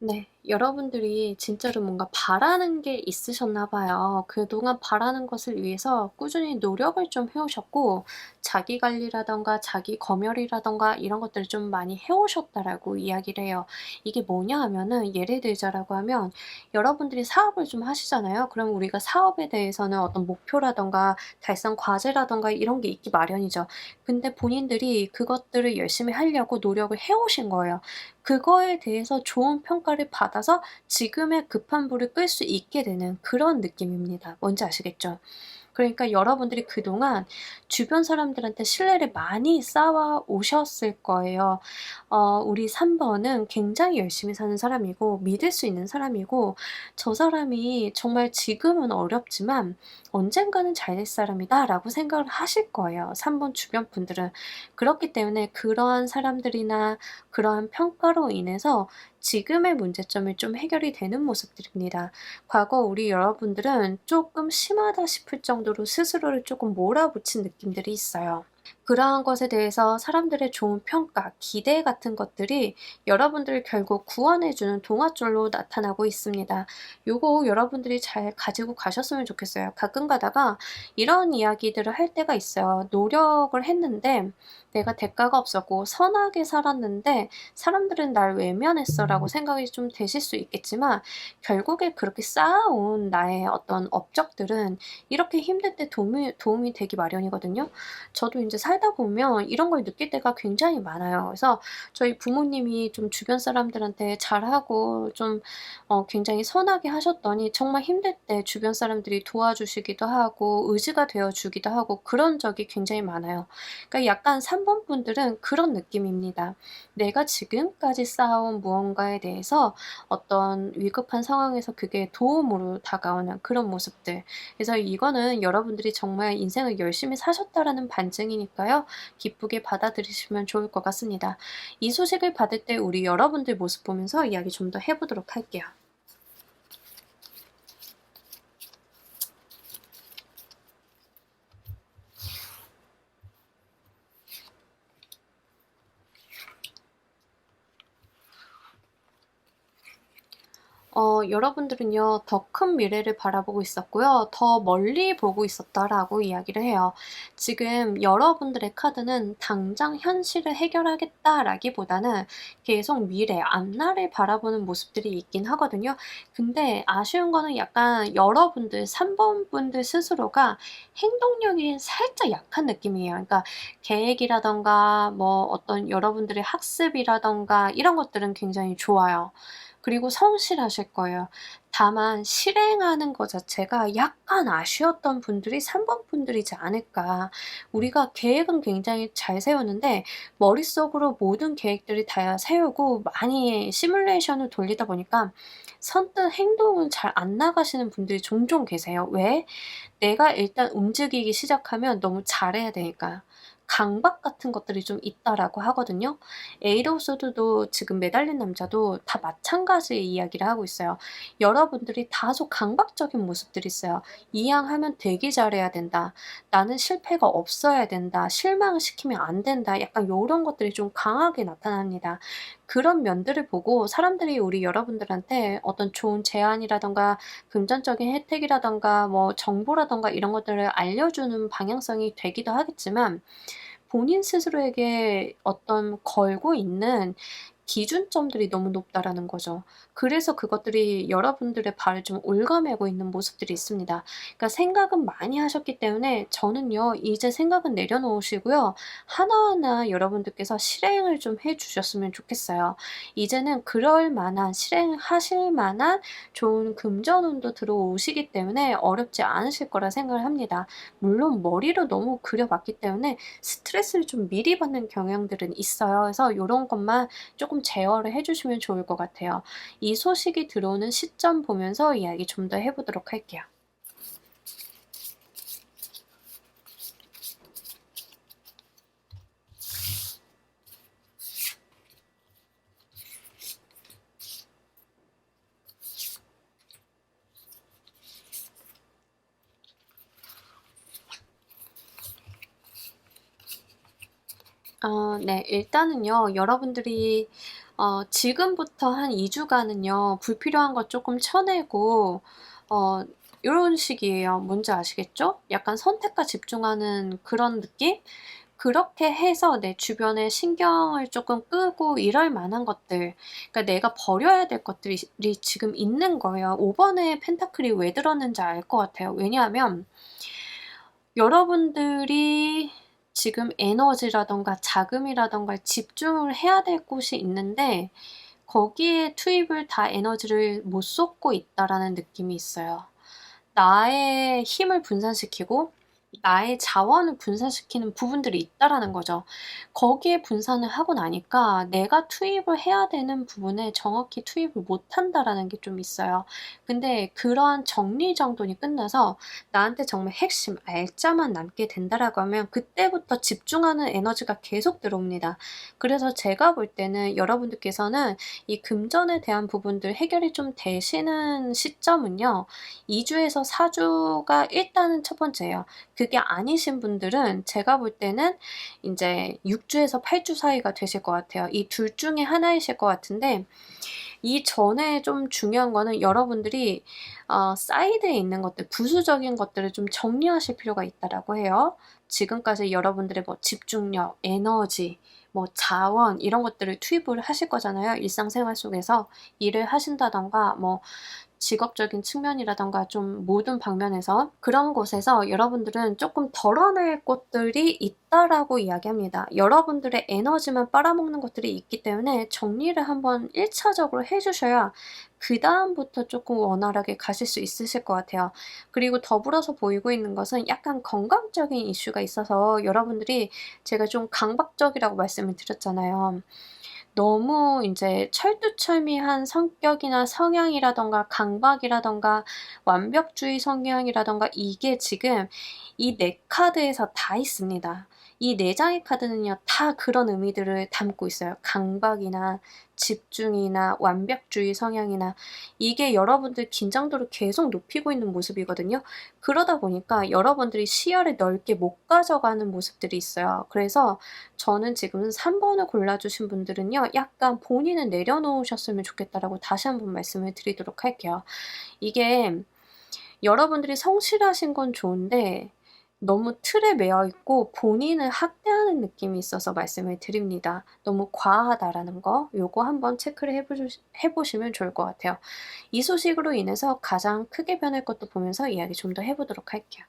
네. 여러분들이 진짜로 뭔가 바라는 게 있으셨나 봐요. 그동안 바라는 것을 위해서 꾸준히 노력을 좀 해 오셨고 자기 관리라든가 자기 검열이라든가 이런 것들을 좀 많이 해 오셨다라고 이야기를 해요. 이게 뭐냐 하면은 예를 들자라고 하면 여러분들이 사업을 좀 하시잖아요. 그럼 우리가 사업에 대해서는 어떤 목표라든가 달성 과제라든가 이런 게 있기 마련이죠. 근데 본인들이 그것들을 열심히 하려고 노력을 해 오신 거예요. 그거에 대해서 좋은 평가를 받아서 지금의 급한 불을 끌 수 있게 되는 그런 느낌입니다. 뭔지 아시겠죠? 그러니까 여러분들이 그동안 주변 사람들한테 신뢰를 많이 쌓아 오셨을 거예요. 우리 3 번은 굉장히 열심히 사는 사람이고 믿을 수 있는 사람이고 저 사람이 정말 지금은 어렵지만 '언젠가는 잘 될 사람이다.'라고 생각을 하실 거예요, 3번 주변 분들은. 그렇기 때문에 그러한 사람들이나 그러한 평가로 인해서 지금의 문제점이 좀 해결이 되는 모습들입니다. 과거 우리 여러분들은 쪼끔 심하다 싶을 정도로 스스로를 쪼끔 몰아붙인 느낌들이 있어요. 그러한 것에 대해서 사람들의 좋은 평가, 기대 같은 것들이 여러분들을 결국 구원해 주는 동화줄로 나타나고 있습니다. 요거 여러분들이 잘 가지고 가셨으면 좋겠어요. 가끔 가다가 이런 이야기들을 할 때가 있어요. "노력을 했는데 내가 대가가 없었고 선하게 살았는데 사람들은 날 외면했어."라고 생각이 좀 되실 수 있겠지만 결국에 그렇게 쌓아온 나의 어떤 업적들은 이렇게 힘들 때 도움이 되기 마련이거든요. 저도 인제 살다 보면 이런 걸 느낄 때가 굉장히 많아요. 그래서 저희 부모님이 좀 주변 사람들한테 잘하고 좀 굉장히 선하게 하셨더니 정말 힘들 때 주변 사람들이 도와주시기도 하고 의지가 되어 주기도 하고 그런 적이 굉장히 많아요. 그러니까 약간 3번 분들은 그런 느낌입니다. 내가 지금까지 쌓아온 무언가에 대해서 어떤 위급한 상황에서 그게 도움으로 다가오는 그런 모습들. 그래서 이거는 여러분들이 정말 '인생을 열심히 사셨다.'라는 반증이니까요. 기쁘게 받아들이시면 좋을 것 같습니다. 이 소식을 받을 때 우리 여러분들 모습 보면서 이야기 좀 더 해 보도록 할게요. 여러분들은요, 더 큰 미래를 바라보고 있었고요. 더 멀리 보고 있었다라고 이야기를 해요. 지금 여러분들의 카드는 당장 현실을 해결하겠다라기보다는 계속 미래, 앞날을 바라보는 모습들이 있긴 하거든요. 근데 아쉬운 거는 약간 여러분들, 3번 분들 스스로가 행동력이 살짝 약한 느낌이에요. 그러니까 계획이라든가 뭐 어떤 여러분들의 학습이라든가 이런 것들은 굉장히 좋아요. 그리고 성실하실 거예요. 다만 실행하는 것 자체가 약간 아쉬웠던 분들이 3번 분들이지 않을까. 우리가 계획은 굉장히 잘 세우는데 머릿속으로 모든 계획들을 다 세우고 많이 시뮬레이션을 돌리다 보니까 선뜻 행동은 잘 안 나가시는 분들이 종종 계세요. 왜? 내가 일단 움직이기 시작하면 너무 잘해야 되니까. 강박 같은 것들이 좀 있다라고 하거든요. 에이더우드도 지금 매달린 남자도 다 마찬가지의 이야기를 하고 있어요. 여러분들이 다소 강박적인 모습들이 있어요. 이왕하면 되게 잘해야 된다. 나는 실패가 없어야 된다. 실망시키면 안 된다. 약간 요런 것들이 좀 강하게 나타납니다. 그런 면들을 보고 사람들이 우리 여러분들한테 어떤 좋은 제안이라든가 금전적인 혜택이라든가 뭐 정보라든가 이런 것들을 알려주는 방향성이 되기도 하겠지만 본인 스스로에게 어떤 걸고 있는 기준점들이 너무 높다라는 거죠. 그래서 그것들이 여러분들의 발을 좀 옭아매고 있는 모습들이 있습니다. 그러니까 생각은 많이 하셨기 때문에 저는요, 이제 생각은 내려놓으시고요. 하나하나 여러분들께서 실행을 좀 해 주셨으면 좋겠어요. 이제는 그럴 만한 실행하실 만한 좋은 금전운도 들어오시기 때문에 어렵지 않으실 거라 생각을 합니다. 물론 머리로 너무 그려봤기 때문에 스트레스를 좀 미리 받는 경향들은 있어요. 그래서 요런 것만 조금 제어를 해 주시면 좋을 것 같아요. 이 소식이 들어오는 시점 보면서 이야기 좀 더 해 보도록 할게요. 네. 일단은요. 여러분들이 지금부터 한 2 주간은요. 불필요한 거 쪼끔 쳐내고 어 요런 식이에요. 뭔지 아시겠죠? 약간 선택과 집중하는 그런 느낌? 그렇게 해서 내 주변에 신경을 쪼끔 끄고 이럴 만한 것들, 그러니까 내가 버려야 될 것들이 지금 있는 거예요. 5 번의 펜타클이 왜 들었는지 알 것 같아요. 왜냐하면 여러분들이 지금 에너지라든가 자금이라든가 집중을 해야 될 곳이 있는데 거기에 투입을 다 에너지를 못 쏟고 있다라는 느낌이 있어요. 나의 힘을 분산시키고 나의 자원을 분산시키는 부분들이 있다라는 거죠. 거기에 분산을 하고 나니까 내가 투입을 해야 되는 부분에 정확히 투입을 못 한다라는 게 좀 있어요. 근데 그러한 정리정돈이 끝나서 나한테 정말 핵심 알짜만 남게 된다라고 하면 그때부터 집중하는 에너지가 계속 들어옵니다. 그래서 제가 볼 때는 여러분들께서는 이 금전에 대한 부분들 해결이 좀 되시는 시점은요. 2 주에서 4 주가 일단은 첫 번째예요. 그게 아니신 분들은 제가 볼 때는 인제 6 주에서 8주 사이가 되실 것 같아요. 이 둘 중에 하나이실 것 같은데 이전에 좀 중요한 거는 여러분들이 사이드에 있는 것들, 부수적인 것들을 좀 정리하실 필요가 있다라고 해요. 지금까지 여러분들의 뭐 집중력, 에너지, 뭐 자원 이런 것들을 투입을 하실 거잖아요, 일상생활 속에서. 일을 하신다든가 뭐 직업적인 측면이라든가 좀 모든 방면에서 그런 곳에서 여러분들은 쪼끔 덜어낼 것들이 있다라고 이야기합니다. 여러분들의 에너지만 빨아먹는 것들이 있기 때문에 정리를 한번 1 차적으로 해 주셔야 그다음부터 쪼끔 원활하게 가실 수 있으실 것 같아요. 그리고 더불어서 보이고 있는 것은 약간 건강적인 이슈가 있어서 여러분들이 제가 좀 강박적이라고 말씀을 드렸잖아요. 너무 인제 철두철미한 성격이나 성향이라든가 강박이라든가 완벽주의 성향이라든가 이게 지금 이 4 카드에서 다 있습니다. 이 4 장의 카드는요 다 그런 의미들을 담고 있어요. 강박이나 집중이나 완벽주의 성향이나 이게 여러분들 긴장도를 계속 높이고 있는 모습이거든요. 그러다 보니까 여러분들이 시야를 넓게 못 가져가는 모습들이 있어요. 그래서 저는 지금 3 번을 골라 주신 분들은요. 약간 본인을 내려놓으셨으면 좋겠다라고 다시 한번 말씀을 드리도록 할게요. 이게 여러분들이 성실하신 건 좋은데 너무 틀에 매여 있고 본인을 학대하는 느낌이 있어서 말씀을 드립니다. 너무 과하다라는 거 요거 한번 체크를 해 보시면 좋을 것 같아요. 이 소식으로 인해서 가장 크게 변할 것도 보면서 이야기 좀 더 해 보도록 할게요.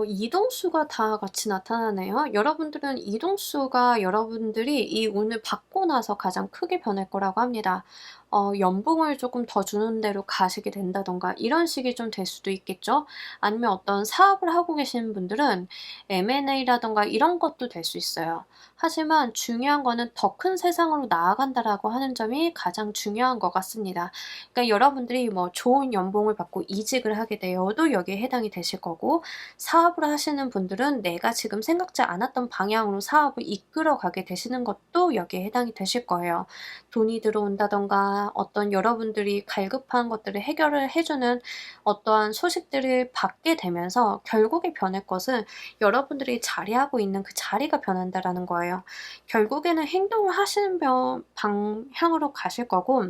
이동수가 다 같이 나타나네요. 여러분들은 이동수가 여러분들이 이 운을 받고 나서 가장 크게 변할 거라고 합니다. 연봉을 조금 더 주는 데로 가시게 된다든가 이런 식이 좀 될 수도 있겠죠. 아니면 어떤 사업을 하고 계시는 분들은 M&A라든가 이런 것도 될 수 있어요. 하지만 중요한 거는 '더 큰 세상으로 나아간다.'라고 하는 점이 가장 중요한 것 같습니다. 그러니까 여러분들이 뭐 좋은 연봉을 받고 이직을 하게 되어도 여기에 해당이 되실 거고, 사업을 하시는 분들은 내가 지금 생각지 않았던 방향으로 사업을 이끌어 가게 되시는 것도 여기에 해당이 되실 거예요. 돈이 들어온다든가 어떤 여러분들이 갈급한 것들을 해결을 해 주는 어떠한 소식들을 받게 되면서 결국에 변할 것은 여러분들이 자리하고 있는 그 자리가 변한다라는 거예요. 결국에는 행동을 하시는 방향으로 가실 거고,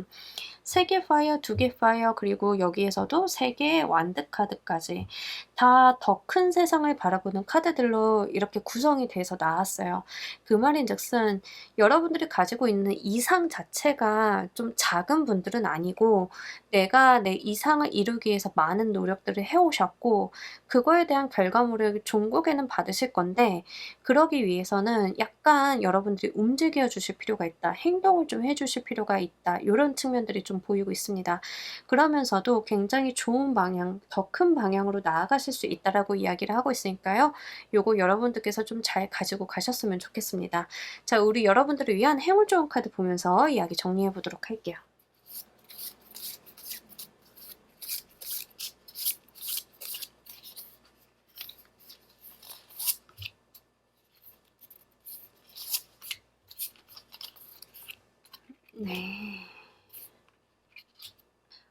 3개 파이어, 2개 파이어, 그리고 여기에서도 3개의 완드 카드까지 다 더 큰 세상을 바라보는 카드들로 이렇게 구성이 돼서 나왔어요. 그 말인즉슨 여러분들이 가지고 있는 이상 자체가 좀 작은 분들은 아니고, 내가 내 이상을 이루기 위해서 많은 노력들을 해 오셨고 그거에 대한 결과물을 종국에는 받으실 건데, 그러기 위해서는 약간 여러분들이 움직여 주실 필요가 있다. 행동을 좀 해 주실 필요가 있다. 요런 측면들이 좀 보이고 있습니다. 그러면서도 굉장히 좋은 방향, 더 큰 방향으로 나아가실 수 있다라고 이야기를 하고 있으니까요. 요거 여러분들께서 좀 잘 가지고 가셨으면 좋겠습니다. 자, 우리 여러분들을 위한 행운 좋은 카드 보면서 이야기 정리해 보도록 할게요. 네.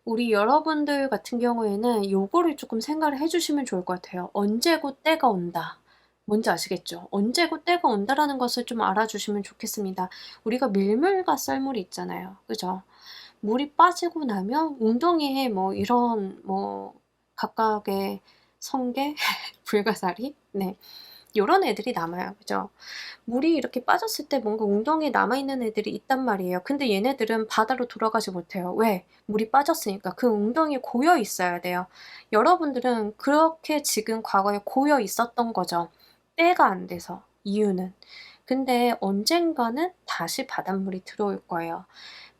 우리 여러분들 같은 경우에는 요거를 조금 생각을 해 주시면 좋을 것 같아요. '언제고 때가 온다.' 뭔지 아시겠죠? '언제고 때가 온다.'라는 것을 좀 알아주시면 좋겠습니다. 우리가 밀물과 썰물이 있잖아요. 그죠? 물이 빠지고 나면 웅덩이에 뭐 이런 뭐 각각의 성게, 불가사리, 네, 요런 애들이 남아요. 그죠? 물이 이렇게 빠졌을 때 뭔가 웅덩이에 남아있는 애들이 있단 말이에요. 근데 얘네들은 바다로 돌아가지 못해요. 왜? 물이 빠졌으니까. 그 웅덩이에 고여 있어야 돼요. 여러분들은 그렇게 지금 과거에 고여 있었던 거죠. 때가 안 돼서. 이유는. 근데 언젠가는 다시 바닷물이 들어올 거예요.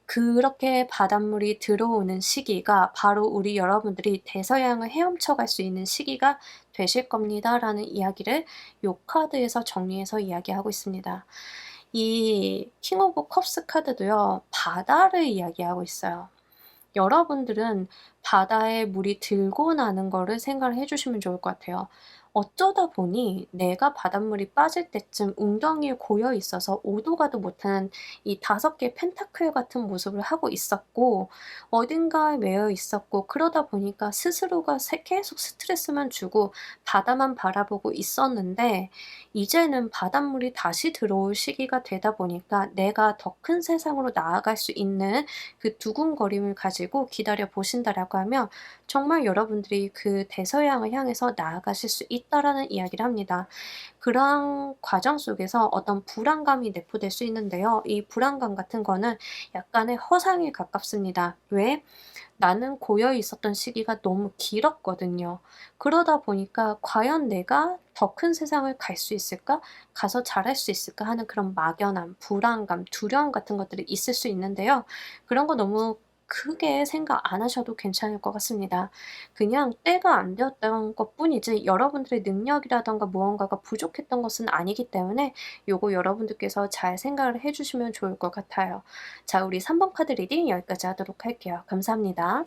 그렇게 바닷물이 들어오는 시기가 바로 우리 여러분들이 대서양을 헤엄쳐 갈 수 있는 시기가 되실 겁니다라는 이야기를 요 카드에서 정리해서 이야기하고 있습니다. 이 킹 오브 컵스 카드도요, 바다를 이야기하고 있어요. 여러분들은 바다에 물이 들고 나는 거를 생각을 해 주시면 좋을 것 같아요. 어쩌다 보니 내가 바닷물이 빠질 때쯤 웅덩이에 고여 있어서 오도 가도 못하는 이 5개의 펜타클 같은 모습을 하고 있었고, 어딘가에 매여 있었고, 그러다 보니까 스스로가 계속 스트레스만 주고 바다만 바라보고 있었는데, 이제는 바닷물이 다시 들어올 시기가 되다 보니까 내가 더 큰 세상으로 나아갈 수 있는 그 두근거림을 가지고 기다려 보신다라고 하면 정말 여러분들이 그 대서양을 향해서 나아가실 수 있다라는 이야기를 합니다. 그런 과정 속에서 어떤 불안감이 내포될 수 있는데요. 이 불안감 같은 거는 약간의 허상에 가깝습니다. 왜? 나는 고여 있었던 시기가 너무 길었거든요. 그러다 보니까 '과연 내가 더 큰 세상을 갈 수 있을까? 가서 잘할 수 있을까?' 하는 그런 막연함, 불안감, 두려움 같은 것들이 있을 수 있는데요. 그런 거 너무 크게 생각 안 하셔도 괜찮을 것 같습니다. 그냥 때가 안 되었던 것뿐이지 여러분들의 능력이라든가 무언가가 부족했던 것은 아니기 때문에 요거 여러분들께서 잘 생각을 해 주시면 좋을 것 같아요. 자, 우리 3번 카드 리딩 여기까지 하도록 할게요. 감사합니다.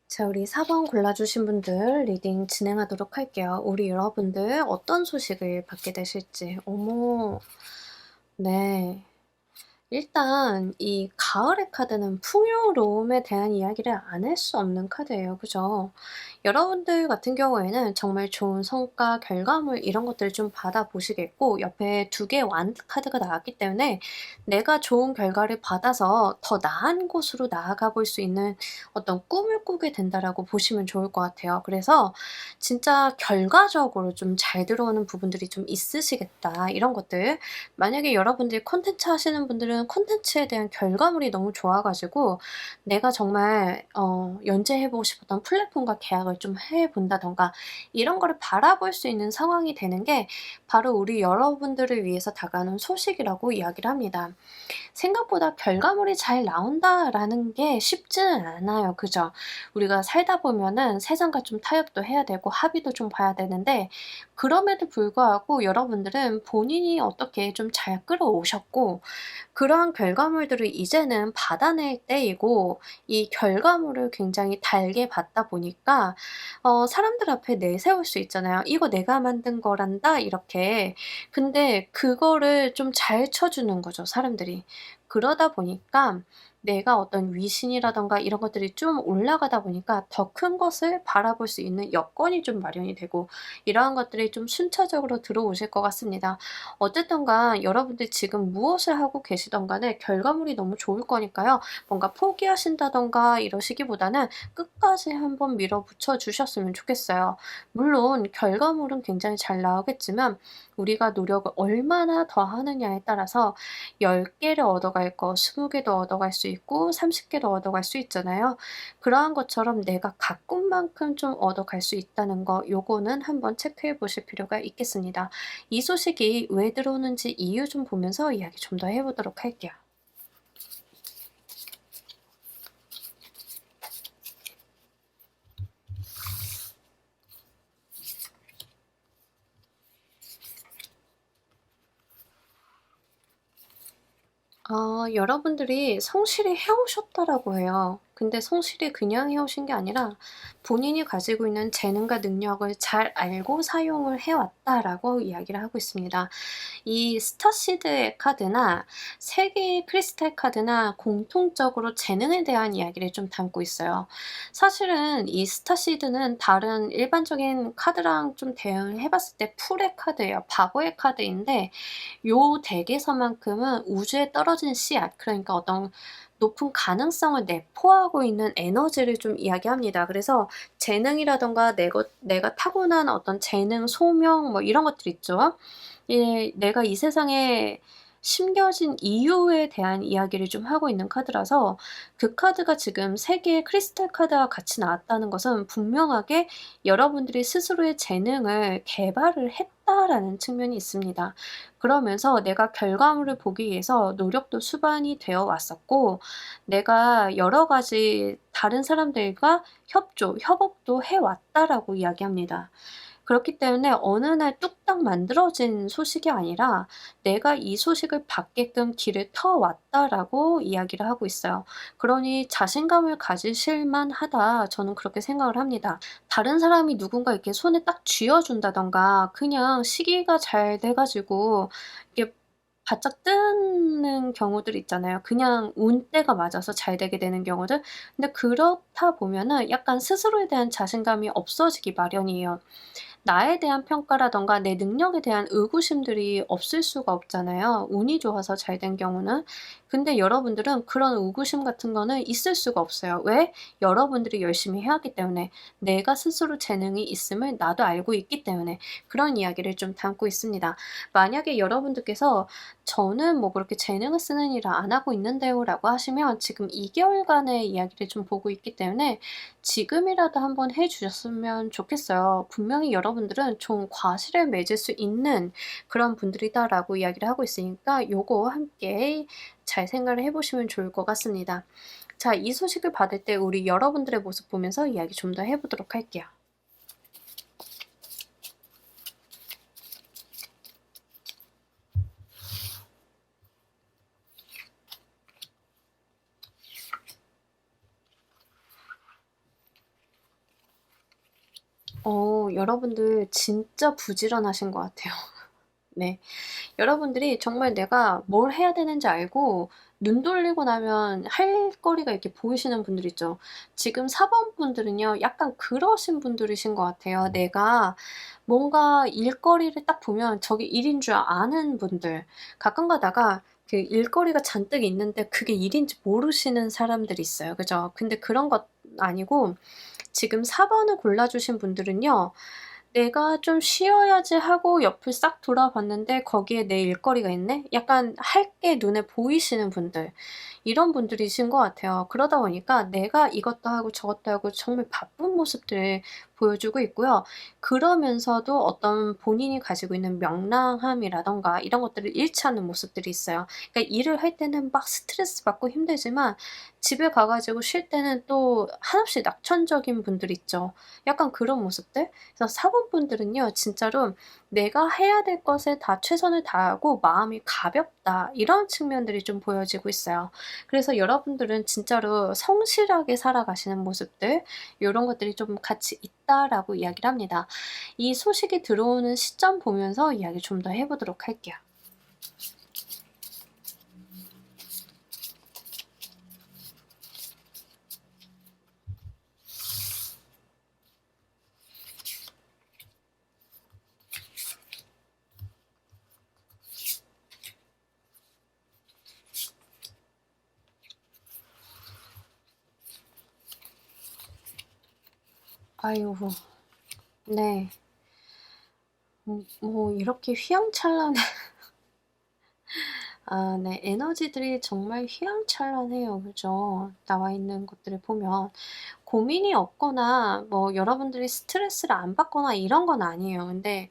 자, 우리 4번 골라주신 분들 리딩 진행하도록 할게요. 우리 여러분들 어떤 소식을 받게 되실지. 어머, 네. 일단 이 가을의 카드는 풍요로움에 대한 이야기를 안 할 수 없는 카드예요. 그죠? 여러분들 같은 경우에는 정말 좋은 성과, 결과물 이런 것들을 좀 받아보시겠고, 옆에 2개의 완드 카드가 나왔기 때문에 내가 좋은 결과를 받아서 더 나은 곳으로 나아가 볼 수 있는 어떤 꿈을 꾸게 된다라고 보시면 좋을 것 같아요. 그래서 진짜 결과적으로 좀 잘 들어오는 부분들이 좀 있으시겠다, 이런 것들. 만약에 여러분들이 콘텐츠 하시는 분들은 보여주는 콘텐츠에 대한 결과물이 너무 좋아 가지고 내가 정말 연재해 보고 싶었던 플랫폼과 계약을 좀 해 본다든가 이런 거를 바라볼 수 있는 상황이 되는 게 바로 우리 여러분들을 위해서 다가오는 소식이라고 이야기를 합니다. 생각보다 '결과물이 잘 나온다.'라는 게 쉽지는 않아요. 그죠? 우리가 살다 보면은 세상과 좀 타협도 해야 되고 합의도 좀 봐야 되는데 그럼에도 불구하고 여러분들은 본인이 어떻게 좀 잘 끌어오셨고 그러한 결과물들을 이제는 받아낼 때이고 이 결과물을 굉장히 달게 받다 보니까 사람들 앞에 내세울 수 있잖아요. "이거 내가 만든 거란다." 이렇게. 근데 그거를 좀 잘 쳐 주는 거죠, 사람들이. 그러다 보니까 내가 어떤 위신이라든가 이런 것들이 좀 올라가다 보니까 더 큰 것을 바라볼 수 있는 여건이 좀 마련이 되고 이러한 것들이 좀 순차적으로 들어오실 것 같습니다. 어쨌든 간 여러분들이 지금 무엇을 하고 계시든 간에 결과물이 너무 좋을 거니까요. 뭔가 포기하신다든가 이러시기보다는 끝까지 한번 밀어붙여 주셨으면 좋겠어요. 물론 결과물은 굉장히 잘 나오겠지만 우리가 노력을 얼마나 더 하느냐에 따라서 10개를 얻어갈 거 20개도 얻어갈 수 있고 30개도 얻어갈 수 있잖아요. 그러한 것처럼 내가 가꾼 만큼 좀 얻어갈 수 있다는 거 요거는 한번 체크해 보실 필요가 있겠습니다. 이 소식이 왜 들어오는지 이유 좀 보면서 이야기 좀 더 해 보도록 할게요. 여러분들이 성실히 해 오셨다라고 해요. 근데 성실히 그냥 해 오신 게 아니라 본인이 가지고 있는 재능과 능력을 잘 알고 사용을 해 왔다라고 이야기를 하고 있습니다. 이 스타시드의 카드나 세 개의 크리스탈 카드나 공통적으로 재능에 대한 이야기를 좀 담고 있어요. 사실은 이 스타시드는 다른 일반적인 카드랑 좀 대응해 봤을 때 풀의 카드예요. 바보의 카드인데 요 덱에서만큼은 우주에 떨어진 씨앗 그러니까 어떤 높은 가능성을 내포하고 있는 에너지를 좀 이야기합니다. 그래서 재능이라든가 내가 타고난 어떤 재능, 소명 뭐 이런 것들 있죠. 예, 내가 이 세상에 심겨진 이유에 대한 이야기를 좀 하고 있는 카드라서 그 카드가 지금 3 개의 크리스탈 카드와 같이 나왔다는 것은 분명하게 여러분들이 스스로의 재능을 개발을 했다라는 측면이 있습니다. 그러면서 내가 결과물을 보기 위해서 노력도 수반이 되어 왔었고 내가 여러 가지 다른 사람들과 협업도 해 왔다라고 이야기합니다. 그렇기 때문에 어느 날 뚝딱 만들어진 소식이 아니라 내가 이 소식을 받게끔 길을 터 왔다라고 이야기를 하고 있어요. 그러니 자신감을 가지실 만하다 저는 그렇게 생각을 합니다. 다른 사람이 누군가 이렇게 손에 딱 쥐어 준다든가 그냥 시기가 잘 돼 가지고 이게 바짝 뜨는 경우들 있잖아요. 그냥 운때가 맞아서 잘 되게 되는 경우들. 근데 그렇다 보면은 약간 스스로에 대한 자신감이 없어지기 마련이에요. 나에 대한 평가라든가 내 능력에 대한 의구심들이 없을 수가 없잖아요, 운이 좋아서 잘 된 경우는. 근데 여러분들은 그런 의구심 같은 거는 있을 수가 없어요. 왜? 여러분들이 열심히 해 왔기 때문에. 내가 스스로 재능이 있음을 나도 알고 있기 때문에 그런 이야기를 좀 담고 있습니다. 만약에 여러분들께서 "저는 뭐 그렇게 재능을 쓰는 일을 안 하고 있는데요."라고 하시면 지금 2개월간의 이야기를 좀 보고 있기 때문에 지금이라도 한번 해 주셨으면 좋겠어요. 분명히 여러분들은 좀 과실을 맺을 수 있는 그런 분들이다라고 이야기를 하고 있으니까 요거 함께 잘 생각을 해 보시면 좋을 것 같습니다. 자, 이 소식을 받을 때 우리 여러분들의 모습 보면서 이야기 좀 더 해 보도록 할게요. 여러분들 진짜 부지런하신 것 같아요. 네. 여러분들이 정말 내가 뭘 해야 되는지 알고 눈 돌리고 나면 할 거리가 이렇게 보이시는 분들 있죠. 지금 4번 분들은요 약간 그러신 분들이신 것 같아요. 내가 뭔가 일거리를 딱 보면 저게 일인 줄 아는 분들. 가끔 가다가 그 일거리가 잔뜩 있는데 그게 일인지 모르시는 사람들이 있어요. 그죠? 근데 그런 것 아니고 지금 4 번을 골라 주신 분들은요. 내가 좀 쉬어야지 하고 옆을 싹 돌아봤는데 거기에 내 일거리가 있네? 약간 할 게 눈에 보이시는 분들, 이런 분들이신 것 같아요. 그러다 보니까 내가 이것도 하고 저것도 하고 정말 바쁜 모습들을 보여주고 있고요. 그러면서도 어떤 본인이 가지고 있는 명랑함이라든가 이런 것들을 잃지 않는 모습들이 있어요. 그러니까 일을 할 때는 막 스트레스 받고 힘들지만 집에 가 가지고 쉴 때는 또 한없이 낙천적인 분들 있죠. 약간 그런 모습들? 그래서 사원분들은요, 진짜로 '내가 해야 될 것에 다 최선을 다하고 마음이 가볍다.' 이런 측면들이 좀 보여지고 있어요. 그래서 여러분들은 진짜로 성실하게 살아가시는 모습들, 요런 것들이 좀 같이 있다라고 이야기를 합니다. 이 소식이 들어오는 시점 보면서 이야기 좀 더 해 보도록 할게요. 아이고. 네. 뭐 이렇게 휘황찬란해. 아 네. 에너지들이 정말 휘황찬란해요. 그죠? 나와 있는 것들을 보면. 고민이 없거나 뭐 여러분들이 스트레스를 안 받거나 이런 건 아니에요. 근데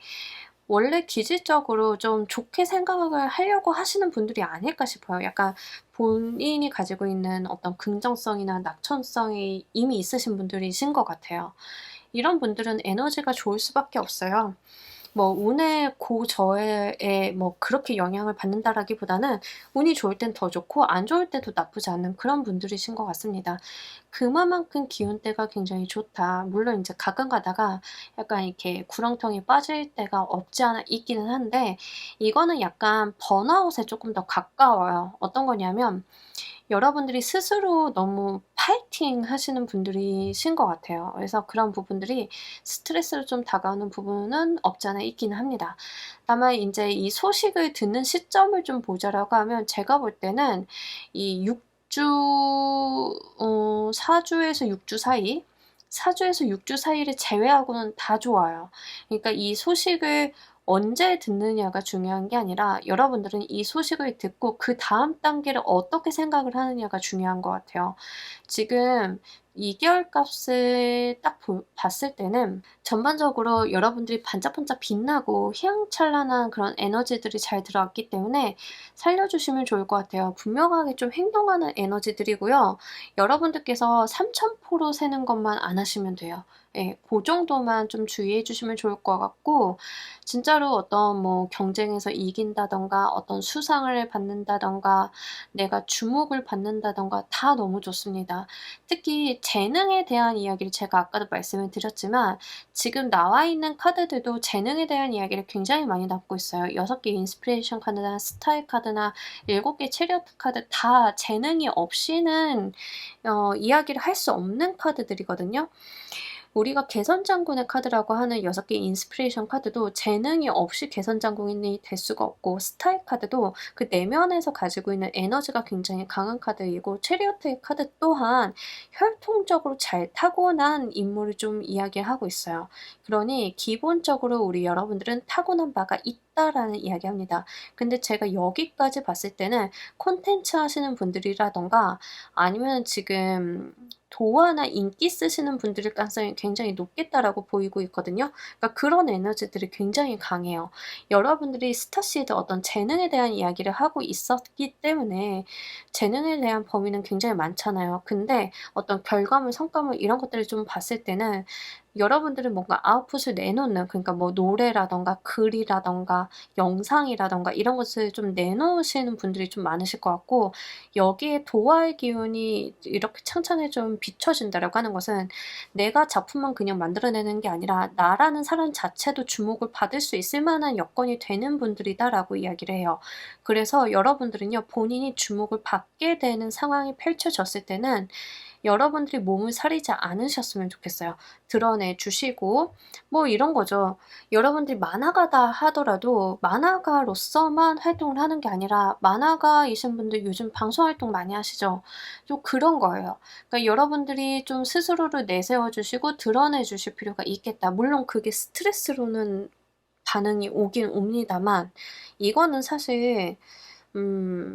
원래 기질적으로 좀 좋게 생각을 하려고 하시는 분들이 아닐까 싶어요. 약간 본인이 가지고 있는 어떤 긍정성이나 낙천성이 이미 있으신 분들이신 것 같아요. 이런 분들은 에너지가 좋을 수밖에 없어요. 뭐 운의 고저에 뭐 그렇게 영향을 받는다라기보다는 운이 좋을 땐 더 좋고 안 좋을 때도 나쁘지 않은 그런 분들이신 것 같습니다. 그만큼 기운대가 굉장히 좋다. 물론 인제 가끔 가다가 약간 이렇게 구렁텅이에 빠질 때가 없지 않아 있기는 한데, 이거는 약간 번아웃에 쪼끔 더 가까워요. 어떤 거냐면 여러분들이 스스로 너무 파이팅 하시는 분들이신 것 같아요. 그래서 그런 부분들이 스트레스로 좀 다가오는 부분은 없지 않아 있기는 합니다. 다만 인제 이 소식을 듣는 시점을 좀 보자라고 하면 제가 볼 때는 이 6 주 4 주에서 6주 사이, 4 주에서 6주 사이를 제외하고는 다 좋아요. 그러니까 이 소식을 언제 듣느냐가 중요한 게 아니라 여러분들은 이 소식을 듣고 그다음 단계를 어떻게 생각을 하느냐가 중요한 것 같아요. 지금 2 개월 값을 딱 봤을 때는 전반적으로 여러분들이 반짝반짝 빛나고 휘황찬란한 그런 에너지들이 잘 들어왔기 때문에 살려주시면 좋을 것 같아요. 분명하게 좀 행동하는 에너지들이고요. 여러분들께서 삼천포로 세는 것만 안 하시면 돼요. 예. 고 정도만 좀 주의해 주시면 좋을 것 같고, 진짜로 어떤 뭐 경쟁에서 이긴다든가 어떤 수상을 받는다든가 내가 주목을 받는다든가 다 너무 좋습니다. 특히 재능에 대한 이야기를 제가 아까도 말씀을 드렸지만 지금 나와 있는 카드들도 재능에 대한 이야기를 굉장히 많이 담고 있어요. 6개 인스피레이션 카드나 스타일 카드나 7개 체리어트 카드 다 재능이 없이는 이야기를 할 수 없는 카드들이거든요. 우리가 개선장군의 카드라고 하는 6개 인스피레이션 카드도 재능이 없이 개선장군이 될 수가 없고, 스타일 카드도 그 내면에서 가지고 있는 에너지가 굉장히 강한 카드이고, 체리어트의 카드 또한 혈통적으로 잘 타고난 인물을 좀 이야기하고 있어요. 그러니 기본적으로 우리 여러분들은 타고난 바가 있다라는 이야기합니다. 근데 제가 여기까지 봤을 때는 콘텐츠 하시는 분들이라든가 아니면 지금 도화나 인기 쓰시는 분들일 가능성이 굉장히 높겠다라고 보이고 있거든요. 그러니까 그런 에너지들이 굉장히 강해요. 여러분들이 스타시드 어떤 재능에 대한 이야기를 하고 있었기 때문에 재능에 대한 범위는 굉장히 많잖아요. 근데 어떤 결과물, 성과물 이런 것들을 좀 봤을 때는 여러분들은 뭔가 아웃풋을 내놓는, 그러니까 뭐 노래라든가 글이라든가 영상이라든가 이런 것을 좀 내놓으시는 분들이 좀 많으실 것 같고, 여기에 도화의 기운이 이렇게 창창에 좀 비춰진다라고 하는 것은 내가 작품만 그냥 만들어내는 게 아니라 나라는 사람 자체도 주목을 받을 수 있을 만한 여건이 되는 분들이다라고 이야기를 해요. 그래서 여러분들은요, 본인이 주목을 받게 되는 상황이 펼쳐졌을 때는 여러분들이 몸을 사리지 않으셨으면 좋겠어요. 드러내 주시고 뭐 이런 거죠. 여러분들이 만화가다 하더라도 만화가로서만 활동을 하는 게 아니라 만화가이신 분들 요즘 방송 활동 많이 하시죠? 좀 그런 거예요. 그러니까 여러분들이 좀 스스로를 내세워 주시고 드러내 주실 필요가 있겠다. 물론 그게 스트레스로는 반응이 오긴 옵니다만 이거는 사실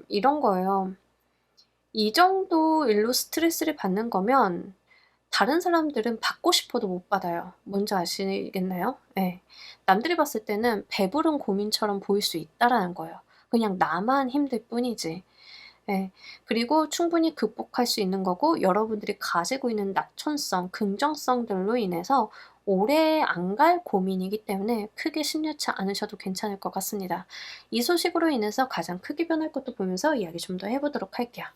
이런 거예요. 이 정도 일로 스트레스를 받는 거면 다른 사람들은 받고 싶어도 못 받아요. 뭔지 아시겠나요? 예. 남들이 봤을 때는 배부른 고민처럼 보일 수 있다라는 거예요. 그냥 나만 힘들 뿐이지. 예. 그리고 충분히 극복할 수 있는 거고 여러분들이 가지고 있는 낙천성, 긍정성들로 인해서 오래 안 갈 고민이기 때문에 크게 심려치 않으셔도 괜찮을 것 같습니다. 이 소식으로 인해서 가장 크게 변할 것도 보면서 이야기 좀 더 해 보도록 할게요.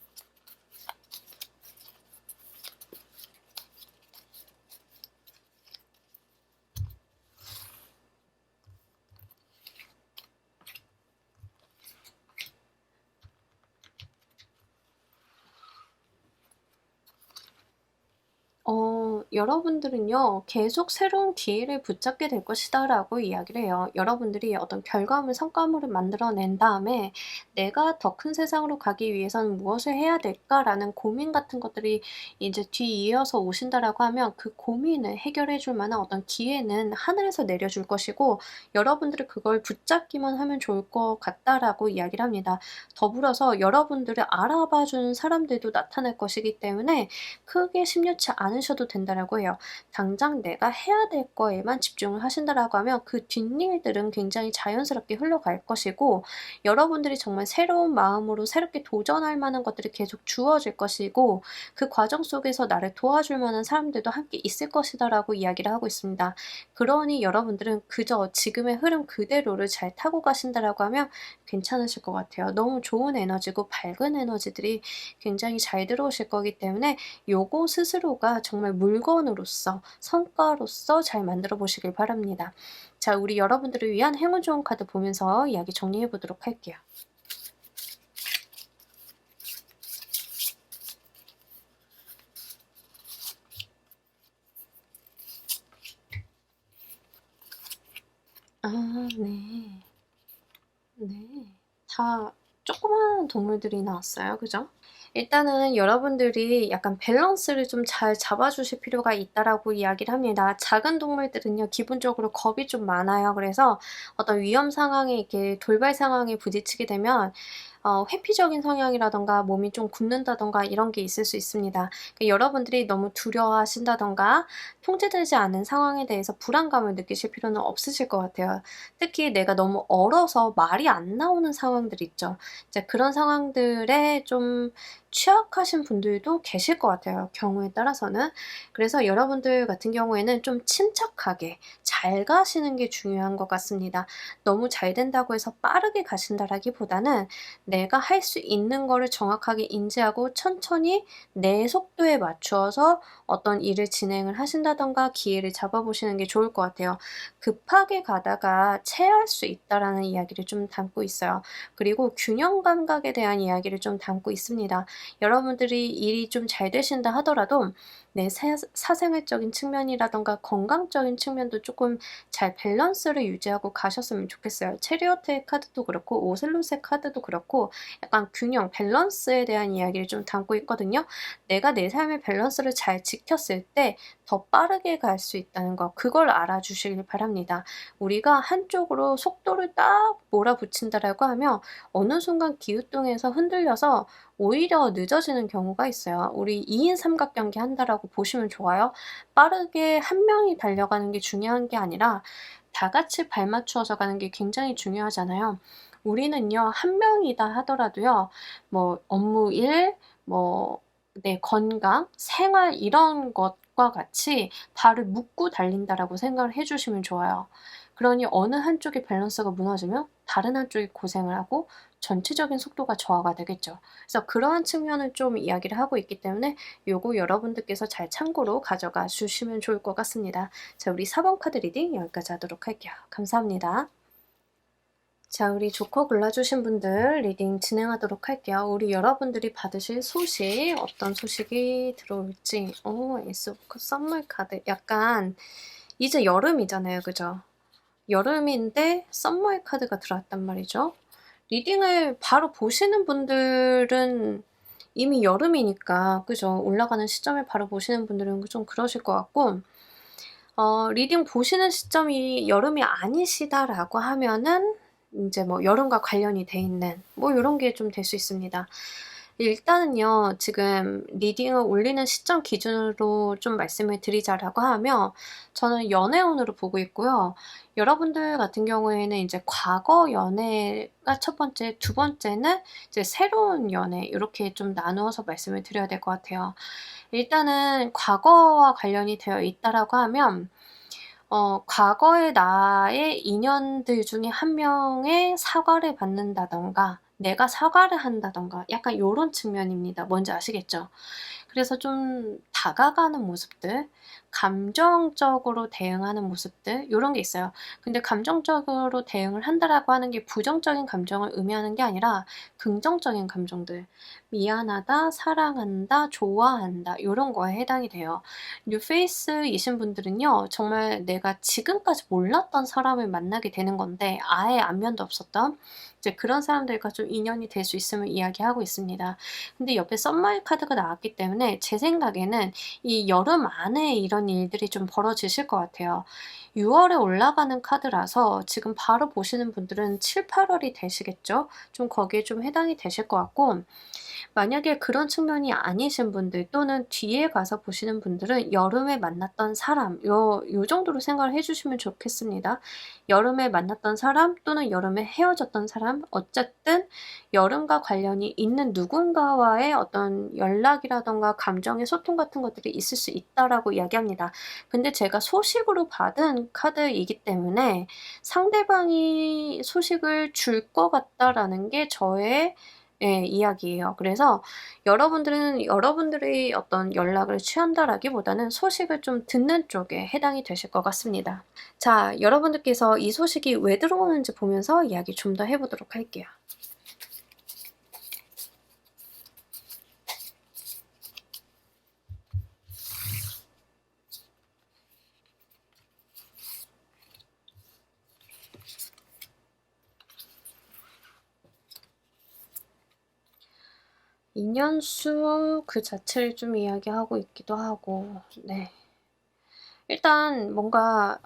여러분들은요, 계속 새로운 기회를 붙잡게 될 것이다라고 이야기를 해요. 여러분들이 어떤 결과물, 성과물을 만들어낸 다음에 내가 더 큰 세상으로 가기 위해서는 무엇을 해야 될까라는 고민 같은 것들이 이제 뒤이어서 오신다라고 하면 그 고민을 해결해 줄 만한 어떤 기회는 하늘에서 내려줄 것이고 여러분들이 그걸 붙잡기만 하면 좋을 것 같다라고 이야기를 합니다. 더불어서 여러분들을 알아봐 주는 사람들도 나타날 것이기 때문에 크게 심려치 않으셔도 된다라고 해요. 당장 내가 해야 될 거에만 집중을 하신다라고 하면 그 뒷일들은 굉장히 자연스럽게 흘러갈 것이고 여러분들이 정말 새로운 마음으로 새롭게 도전할 만한 것들이 계속 주어질 것이고 그 과정 속에서 나를 도와줄 만한 사람들도 함께 있을 것이다라고 이야기를 하고 있습니다. 그러니 여러분들은 그저 지금의 흐름 그대로를 잘 타고 가신다라고 하면 괜찮으실 것 같아요. 너무 좋은 에너지고 밝은 에너지들이 굉장히 잘 들어오실 거기 때문에 요거 스스로가 정말 물건으로서 성과로서 잘 만들어 보시길 바랍니다. 자, 우리 여러분들을 위한 행운 좋은 카드 보면서 이야기 정리해 보도록 할게요. 아, 네. 네. 다 조그마한 동물들이 나왔어요. 그죠? 일단은 여러분들이 약간 밸런스를 좀 잘 잡아 주실 필요가 있다라고 이야기를 합니다. 작은 동물들은요 기본적으로 겁이 좀 많아요. 그래서 어떤 위험 상황에 이렇게 돌발 상황에 부딪히게 되면 회피적인 성향이라든가 몸이 좀 굳는다든가 이런 게 있을 수 있습니다. 여러분들이 너무 두려워하신다든가 통제되지 않은 상황에 대해서 불안감을 느끼실 필요는 없으실 것 같아요. 특히 내가 너무 얼어서 말이 안 나오는 상황들 있죠. 이제 그런 상황들에 좀 취약하신 분들도 계실 것 같아요, 경우에 따라서는. 그래서 여러분들 같은 경우에는 좀 침착하게 잘 가시는 게 중요한 것 같습니다. 너무 잘 된다고 해서 빠르게 가신다라기보다는 내가 할 수 있는 거를 정확하게 인지하고 천천히 내 속도에 맞추어서 어떤 일을 진행을 하신다든가 기회를 잡아보시는 게 좋을 것 같아요. 급하게 가다가 체할 수 있다라는 이야기를 좀 담고 있어요. 그리고 균형 감각에 대한 이야기를 좀 담고 있습니다. 여러분들이 일이 좀 잘 되신다 하더라도 내 사생활적인 측면이라든가 건강적인 측면도 조금 잘 밸런스를 유지하고 가셨으면 좋겠어요. 체리오트의 카드도 그렇고 오셀롯의 카드도 그렇고 약간 균형, 밸런스에 대한 이야기를 좀 담고 있거든요. 내가 내 삶의 밸런스를 잘 지켰을 때 더 빠르게 갈 수 있다는 거 그걸 알아주시길 바랍니다. 우리가 한쪽으로 속도를 딱 몰아붙인다라고 하면 어느 순간 기우뚱에서 흔들려서 오히려 늦어지는 경우가 있어요. 우리 2인 삼각경기 한다라고 보시면 좋아요. 빠르게 한 명이 달려가는 게 중요한 게 아니라 다 같이 발맞추어서 가는 게 굉장히 중요하잖아요. 우리는요, 한 명이다 하더라도요, 뭐 업무 일, 뭐 내 건강, 생활 이런 것과 같이 발을 묶고 달린다라고 생각을 해 주시면 좋아요. 그러니 어느 한쪽의 밸런스가 무너지면 다른 한쪽이 고생을 하고 전체적인 속도가 저하가 되겠죠. 그래서 그러한 측면을 좀 이야기를 하고 있기 때문에 요거 여러분들께서 잘 참고로 가져가 주시면 좋을 것 같습니다. 자, 우리 4번 카드 리딩 여기까지 하도록 할게요. 감사합니다. 자, 우리 조커 골라주신 분들 리딩 진행하도록 할게요. 우리 여러분들이 받으실 소식, 어떤 소식이 들어올지. 에이스 오브 컵 선물 카드. 약간 이제 여름이잖아요. 그죠? 여름인데 썸머의 카드가 들어왔단 말이죠. 리딩을 바로 보시는 분들은 이미 여름이니까, 그죠? 올라가는 시점에 바로 보시는 분들은 좀 그러실 것 같고, 리딩 보시는 시점이 여름이 아니시다라고 하면은 이제 뭐 여름과 관련이 돼 있는 뭐 요런 게 좀 될 수 있습니다. 일단은요, 지금 리딩을 올리는 시점 기준으로 좀 말씀을 드리자라고 하면 저는 연애운으로 보고 있고요. 여러분들 같은 경우에는 이제 과거 연애가 첫 번째, 두 번째는 이제 새로운 연애 이렇게 좀 나누어서 말씀을 드려야 될 것 같아요. 일단은 과거와 관련이 되어 있다라고 하면 과거의 나의 인연들 중에 한 명의 사과를 받는다던가 내가 사과를 한다던가 약간 요런 측면입니다. 뭔지 아시겠죠? 그래서 좀 다가가는 모습들, 감정적으로 대응하는 모습들 요런 게 있어요. 근데 감정적으로 대응을 한다라고 하는 게 부정적인 감정을 의미하는 게 아니라 긍정적인 감정들, 미안하다, 사랑한다, 좋아한다 요런 거에 해당이 돼요. 뉴페이스이신 분들은요, 정말 내가 지금까지 몰랐던 사람을 만나게 되는 건데 아예 안면도 없었던 이제 그런 사람들과 좀 인연이 될 수 있음을 이야기하고 있습니다. 근데 옆에 썸마일 카드가 나왔기 때문에 제 생각에는 이 여름 안에 이런 일들이 좀 벌어지실 것 같아요. 6월에 올라가는 카드라서 지금 바로 보시는 분들은 7, 8월이 되시겠죠? 좀 거기에 좀 해당이 되실 것 같고, 만약에 그런 측면이 아니신 분들 또는 뒤에 가서 보시는 분들은 여름에 만났던 사람 요 정도로 생각을 해 주시면 좋겠습니다. 여름에 만났던 사람 또는 여름에 헤어졌던 사람 어쨌든 여름과 관련이 있는 누군가와의 어떤 연락이라든가 감정의 소통 같은 것들이 있을 수 있다라고 이야기합니다. 근데 제가 소식으로 받은 카드이기 때문에 상대방이 소식을 줄 것 같다라는 게 저의 이야기예요. 그래서 여러분들은 여러분들의 어떤 연락을 취한다라기보다는 소식을 좀 듣는 쪽에 해당이 되실 것 같습니다. 자, 여러분들께서 이 소식이 왜 들어오는지 보면서 이야기 좀 더 해보도록 할게요. 인연수 그 자체를 좀 이야기하고 있기도 하고, 네. 일단 뭔가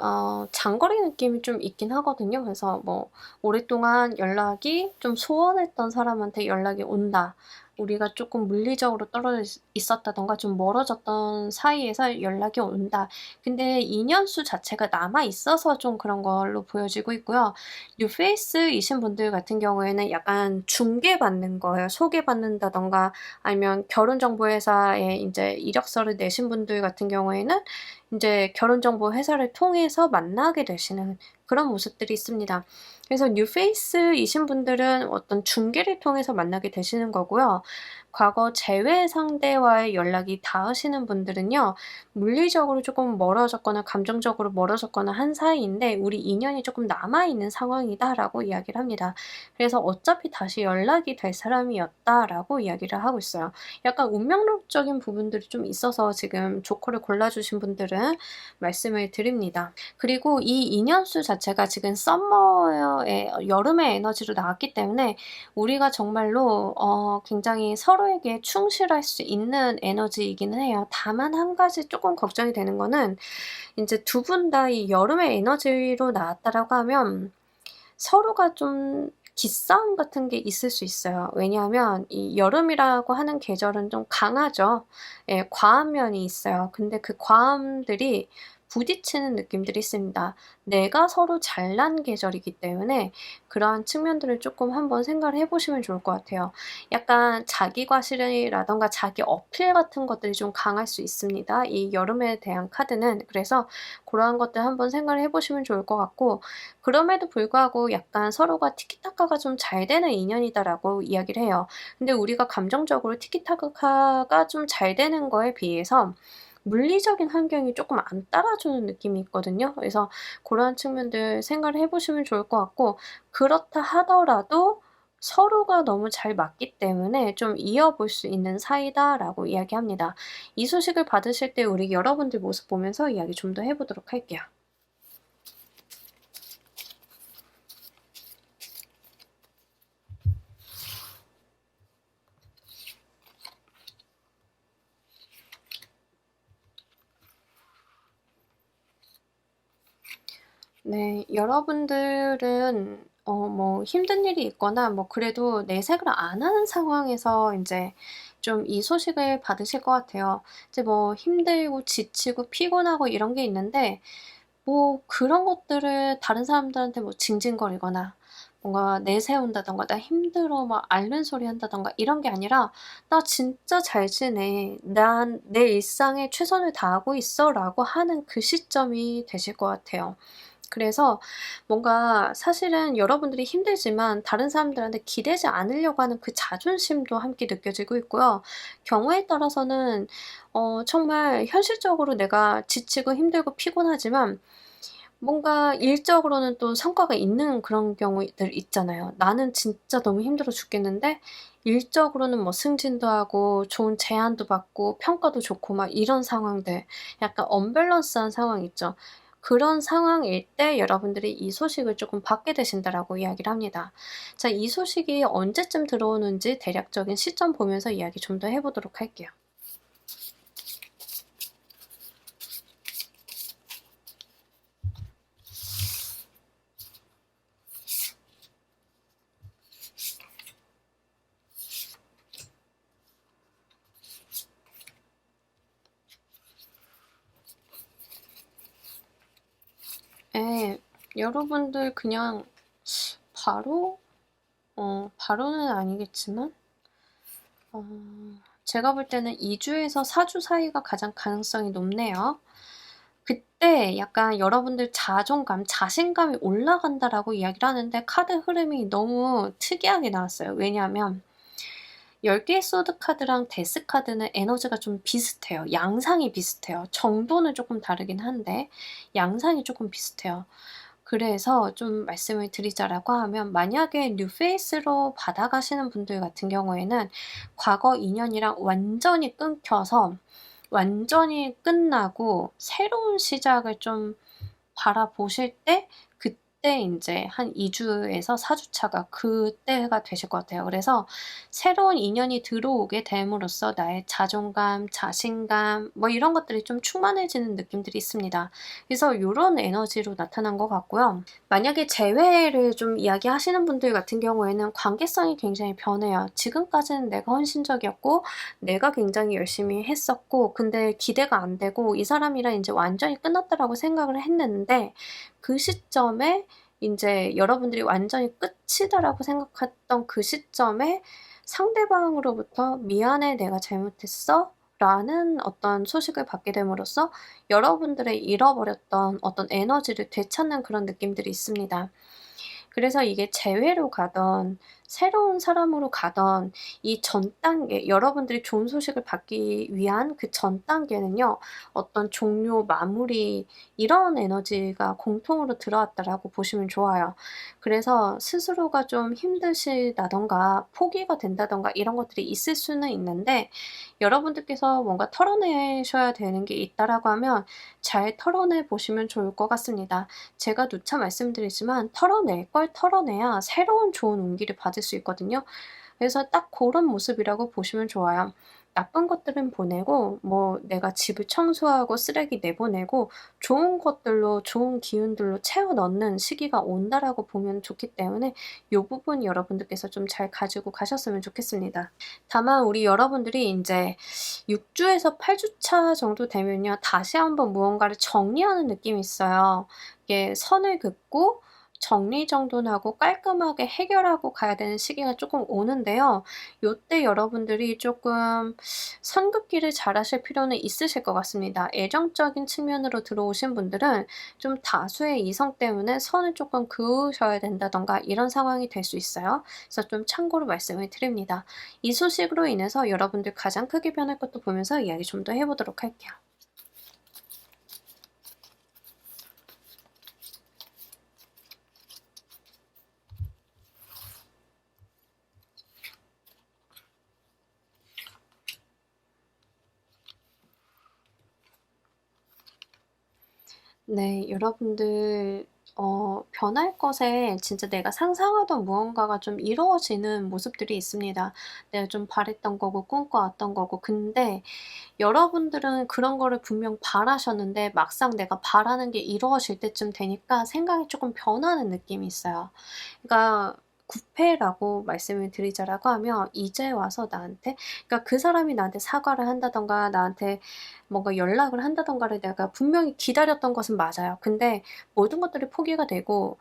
장거리 느낌이 좀 있긴 하거든요. 그래서 뭐 오랫동안 연락이 좀 소원했던 사람한테 연락이 온다. 우리가 조금 물리적으로 떨어져 있었다던가 좀 멀어졌던 사이에서 연락이 온다. 근데 인연수 자체가 남아 있어서 좀 그런 걸로 보여지고 있고요. 뉴페이스이신 분들 같은 경우에는 약간 중개받는 거예요. 소개받는다던가 아니면 결혼정보회사에 이제 이력서를 내신 분들 같은 경우에는 이제 결혼정보 회사를 통해서 만나게 되시는 그런 모습들이 있습니다. 그래서 뉴페이스이신 분들은 어떤 중개를 통해서 만나게 되시는 거고요. 과거 재회 상대와의 연락이 닿으시는 분들은요, 물리적으로 조금 멀어졌거나 감정적으로 멀어졌거나 한 사이인데 우리 인연이 조금 남아있는 상황이다라고 이야기를 합니다. 그래서 어차피 다시 연락이 될 사람이었다라고 이야기를 하고 있어요. 약간 운명론적인 부분들이 좀 있어서 지금 조커를 골라주신 분들은 말씀을 드립니다. 그리고 이 인연수 자체가 지금 썸머의 여름의 에너지로 나왔기 때문에 우리가 정말로 굉장히 서로에게 충실할 수 있는 에너지이기는 해요. 다만 한 가지 조금 걱정이 되는 거는 이제 두 분 다 이 여름의 에너지로 나왔다라고 하면 서로가 좀 기싸움 같은 게 있을 수 있어요. 왜냐하면 이 여름이라고 하는 계절은 좀 강하죠. 예, 과한 면이 있어요. 근데 그 과함들이 부딪히는 느낌들이 있습니다. 내가 서로 잘난 계절이기 때문에 그러한 측면들을 조금 한번 생각을 해보시면 좋을 것 같아요. 약간 자기 과실이라던가 자기 어필 같은 것들이 좀 강할 수 있습니다. 이 여름에 대한 카드는. 그래서 그러한 것들 한번 생각을 해보시면 좋을 것 같고, 그럼에도 불구하고 약간 서로가 티키타카가 좀 잘 되는 인연이다라고 이야기를 해요. 근데 우리가 감정적으로 티키타카가 좀 잘 되는 거에 비해서 물리적인 환경이 조금 안 따라주는 느낌이 있거든요. 그래서 고런 측면들 생각을 해 보시면 좋을 것 같고, 그렇다 하더라도 서로가 너무 잘 맞기 때문에 좀 이어볼 수 있는 사이다라고 이야기합니다. 이 소식을 받으실 때 우리 여러분들 모습 보면서 이야기 좀 더 해 보도록 할게요. 네. 여러분들은 뭐 힘든 일이 있거나 뭐 그래도 내색을 안 하는 상황에서 인제 좀 이 소식을 받으실 것 같아요. 이제 뭐 힘들고 지치고 피곤하고 이런 게 있는데, 뭐 그런 것들을 다른 사람들한테 뭐 징징거리거나 뭔가 내세운다든가 "나 힘들어." 막 앓는 소리 한다든가 이런 게 아니라 "나 진짜 잘 지내. 난 내 일상에 최선을 다하고 있어."라고 하는 그 시점이 되실 것 같아요. 그래서 뭔가 사실은 여러분들이 힘들지만 다른 사람들한테 기대지 않으려고 하는 그 자존심도 함께 느껴지고 있고요. 경우에 따라서는 정말 현실적으로 내가 지치고 힘들고 피곤하지만 뭔가 일적으로는 또 성과가 있는 그런 경우들 있잖아요. 나는 진짜 너무 힘들어 죽겠는데 일적으로는 뭐 승진도 하고 좋은 제안도 받고 평가도 좋고 막 이런 상황들, 약간 언밸런스한 상황 있죠. 그런 상황일 때 여러분들이 이 소식을 쪼끔 받게 되신다라고 이야기를 합니다. 자, 이 소식이 언제쯤 들어오는지 대략적인 시점 보면서 이야기 좀 더 해 보도록 할게요. 예. 여러분들 그냥 바로 바로는 아니겠지만 어 제가 볼 때는 2 주에서 4주 사이가 가장 가능성이 높네요. 그때 약간 여러분들 자존감, 자신감이 올라간다라고 이야기를 하는데 카드 흐름이 너무 특이하게 나왔어요. 왜냐하면 10 개의 소드 카드랑 데스 카드는 에너지가 좀 비슷해요. 양상이 비슷해요. 정도는 쪼끔 다르긴 한데 양상이 쪼끔 비슷해요. 그래서 좀 말씀을 드리자라고 하면, 만약에 뉴페이스로 받아가시는 분들 같은 경우에는 과거 인연이랑 완전히 끊겨서 완전히 끝나고 새로운 시작을 좀 바라보실 때, 그때 인제 한 2 주에서 4주 차가 그때가 되실 것 같아요. 그래서 새로운 인연이 들어오게 됨으로써 나의 자존감, 자신감 뭐 이런 것들이 좀 충만해지는 느낌들이 있습니다. 그래서 요런 에너지로 나타난 것 같고요. 만약에 재회를 좀 이야기하시는 분들 같은 경우에는 관계성이 굉장히 변해요. 지금까지는 내가 헌신적이었고 내가 굉장히 열심히 했었고 근데 기대가 안 되고 '이 사람이랑 인제 완전히 끝났다.'라고 생각을 했는데, 그 시점에 인제 여러분들이 '완전히 끝이다.'라고 생각했던 그 시점에 상대방으로부터 "미안해. 내가 잘못했어." 라는 어떤 소식을 받게 됨으로써 여러분들의 잃어버렸던 어떤 에너지를 되찾는 그런 느낌들이 있습니다. 그래서 이게 재회로 가든 새로운 사람으로 가든 이 전 단계, 여러분들이 좋은 소식을 받기 위한 그 전 단계는요, 어떤 종료, 마무리 이런 에너지가 공통으로 들어왔다라고 보시면 좋아요. 그래서 스스로가 좀 힘드시다든가 포기가 된다든가 이런 것들이 있을 수는 있는데, 여러분들께서 뭔가 털어내셔야 되는 게 있다라고 하면 잘 털어내 보시면 좋을 것 같습니다. 제가 누차 말씀드리지만 털어낼 걸 털어내야 새로운 좋은 운기를 받을 수 있거든요. 그래서 딱 고런 모습이라고 보시면 좋아요. 나쁜 것들은 보내고 뭐 내가 집을 청소하고 쓰레기 내보내고 좋은 것들로, 좋은 기운들로 채워 넣는 시기가 온다라고 보면 좋기 때문에 요 부분 여러분들께서 좀 잘 가지고 가셨으면 좋겠습니다. 다만 우리 여러분들이 인제 6 주에서 8 주 차 정도 되면요, 다시 한번 무언가를 정리하는 느낌이 있어요. 이게 선을 긋고 정리정돈하고 깔끔하게 해결하고 가야 되는 시기가 쪼끔 오는데요. 요때 여러분들이 쪼끔 선 긋기를 잘하실 필요는 있으실 것 같습니다. 애정적인 측면으로 들어오신 분들은 좀 다수의 이성 때문에 선을 쪼끔 그으셔야 된다든가 이런 상황이 될 수 있어요. 그래서 좀 참고로 말씀을 드립니다. 이 소식으로 인해서 여러분들 가장 크게 변할 것도 보면서 이야기 좀 더 해 보도록 할게요. 네. 여러분들 변할 것에 진짜 내가 상상하던 무언가가 좀 이루어지는 모습들이 있습니다. 내가 좀 바랬던 거고 꿈꿔왔던 거고. 근데 여러분들은 그런 거를 분명 바라셨는데 막상 내가 바라는 게 이루어질 때쯤 되니까 생각이 쪼끔 변하는 느낌이 있어요. 그러니까 구패라고 말씀을 드리자라고 하면 이제 와서 나한테, 그러니까 그 사람이 나한테 사과를 한다든가 나한테 뭔가 연락을 한다든가를 내가 분명히 기다렸던 것은 맞아요. 근데 모든 것들이 포기가 되고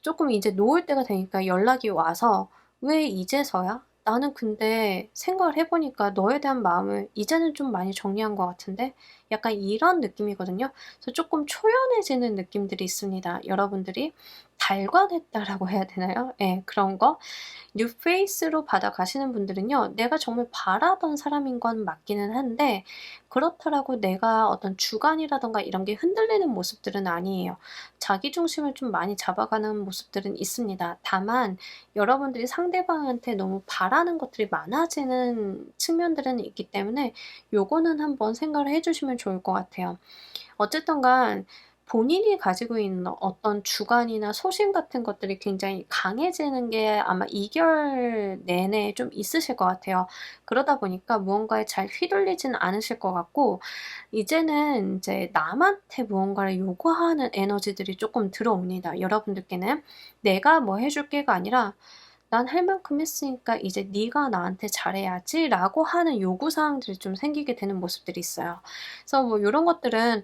쪼끔 이제 놓을 때가 되니까 연락이 와서 "왜 이제서야? 나는 근데 생각을 해 보니까 너에 대한 마음을 이제는 좀 많이 정리한 것 같은데?" 약간 이런 느낌이거든요. 그래서 쪼끔 초연해지는 느낌들이 있습니다. 여러분들이 달관했다라고 해야 되나요? 예, 그런 거. 뉴페이스로 받아가시는 분들은요, 내가 정말 바라던 사람인 건 맞기는 한데 그렇다라고 내가 어떤 주관이라든가 이런 게 흔들리는 모습들은 아니에요. 자기 중심을 좀 많이 잡아가는 모습들은 있습니다. 다만 여러분들이 상대방한테 너무 바라는 것들이 많아지는 측면들은 있기 때문에 요거는 한번 생각을 해 주시면 좋을 것 같아요. 어쨌든 간 본인이 가지고 있는 어떤 주관이나 소신 같은 것들이 굉장히 강해지는 게 아마 2개월 내내 좀 있으실 것 같아요. 그러다 보니까 무언가에 잘 휘둘리지는 않으실 것 같고 이제는 인제 남한테 무언가를 요구하는 에너지들이 쪼끔 들어옵니다, 여러분들께는. '내가 뭐 해 줄게.'가 아니라 '난 할 만큼 했으니까 이제 네가 나한테 잘해야지.'라고 하는 요구 사항들이 좀 생기게 되는 모습들이 있어요. 그래서 뭐 요런 것들은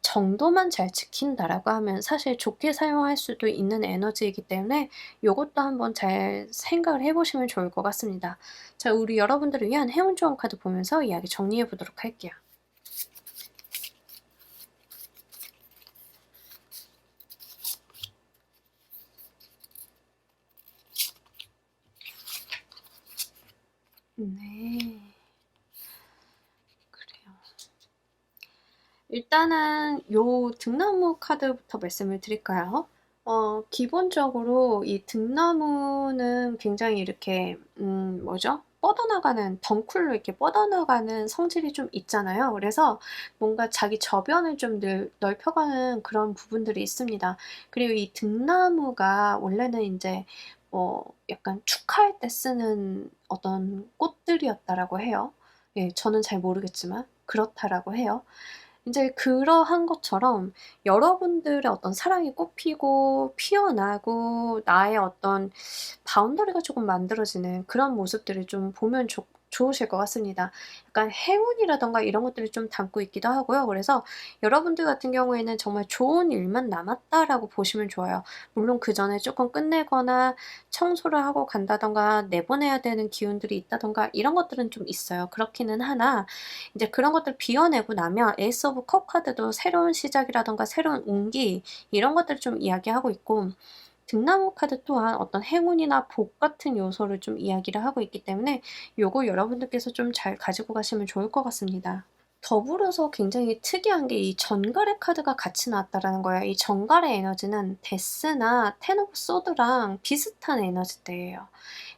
'정도만 잘 지킨다.'라고 하면 사실 좋게 사용할 수도 있는 에너지이기 때문에 요것도 한번 잘 생각을 해 보시면 좋을 것 같습니다. 자, 우리 여러분들을 위한 행운 조언 카드 보면서 이야기 정리해 보도록 할게요. 네. 그래요. 일단은 요 등나무 카드부터 말씀을 드릴까요? 기본적으로 이 등나무는 굉장히 이렇게 뭐죠? 뻗어나가는, 덩쿨로 이렇게 뻗어나가는 성질이 좀 있잖아요. 그래서 뭔가 자기 저변을 좀 늘 넓혀가는 그런 부분들이 있습니다. 그리고 이 등나무가 원래는 인제 약간 축하할 때 쓰는 어떤 꽃들이었다라고 해요. 예, 저는 잘 모르겠지만 그렇다라고 해요. 인제 그러한 것처럼 여러분들의 어떤 사랑이 꽃피고 피어나고 나의 어떤 바운더리가 쪼금 만들어지는 그런 모습들을 좀 보면 좋으실 것 같습니다. 약간 행운이라든가 이런 것들을 좀 담고 있기도 하고요. 그래서 여러분들 같은 경우에는 정말 '좋은 일만 남았다.'라고 보시면 좋아요. 물론 그전에 쪼끔 끝내거나 청소를 하고 간다든가 내보내야 되는 기운들이 있다든가 이런 것들은 좀 있어요. 그렇기는 하나 인제 그런 것들 비워내고 나면 에이스 오브 컵 카드도 새로운 시작이라든가 새로운 운기 이런 것들을 좀 이야기하고 있고 등나무 카드 또한 어떤 행운이나 복 같은 요소를 좀 이야기를 하고 있기 때문에 요거 여러분들께서 좀 잘 가지고 가시면 좋을 것 같습니다. 더불어서 굉장히 특이한 게 이 전갈의 카드가 같이 나왔다라는 거예요. 이 전갈의 에너지는 데스나 텐 오브 소드랑 비슷한 에너지들이에요.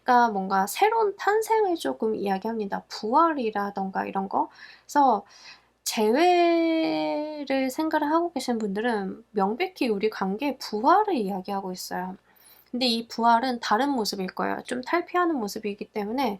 그러니까 뭔가 새로운 탄생을 쪼금 이야기합니다. 부활이라든가 이런 거. 그래서 재회를 생각을 하고 계신 분들은 명백히 우리 관계의 부활을 이야기하고 있어요. 근데 이 부활은 다른 모습일 거예요. 좀 탈피하는 모습이기 때문에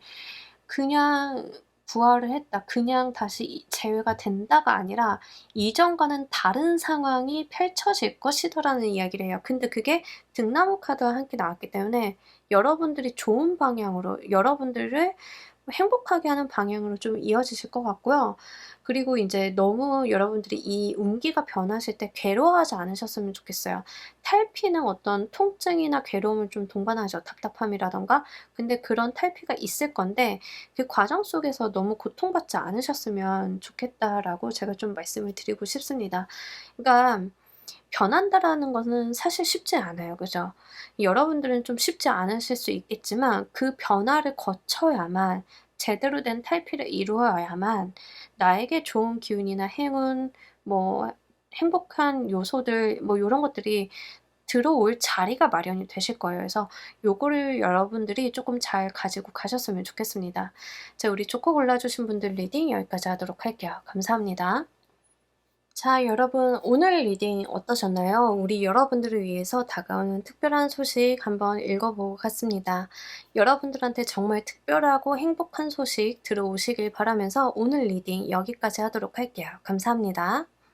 그냥 부활을 했다, 그냥 다시 재회가 된다가 아니라 이전과는 다른 상황이 펼쳐질 것이다라는 이야기를 해요. 근데 그게 등나무 카드와 함께 나왔기 때문에 여러분들이 좋은 방향으로, 여러분들을 행복하게 하는 방향으로 좀 이어지실 것 같고요. 그리고 인제 너무 여러분들이 이 운기가 변하실 때 괴로워하지 않으셨으면 좋겠어요. 탈피는 어떤 통증이나 괴로움을 좀 동반하죠, 답답함이라든가. 근데 그런 탈피가 있을 건데 그 과정 속에서 너무 고통받지 않으셨으면 좋겠다라고 제가 좀 말씀을 드리고 싶습니다. 그러니까 변한다라는 것은 사실 쉽지 않아요. 그죠? 여러분들은 좀 쉽지 않으실 수 있겠지만 그 변화를 거쳐야만, 제대로 된 탈피를 이루어야만 나에게 좋은 기운이나 행운, 뭐 행복한 요소들 뭐 요런 것들이 들어올 자리가 마련이 되실 거예요. 그래서 요거를 여러분들이 쪼끔 잘 가지고 가셨으면 좋겠습니다. 자, 우리 조커 골라 주신 분들 리딩 여기까지 하도록 할게요. 감사합니다. 자, 여러분, 오늘 리딩 어떠셨나요? 우리 여러분들을 위해서 다가오는 특별한 소식 한번 읽어보고 갔습니다. 여러분들한테 정말 특별하고 행복한 소식 들어오시길 바라면서 오늘 리딩 여기까지 하도록 할게요. 감사합니다.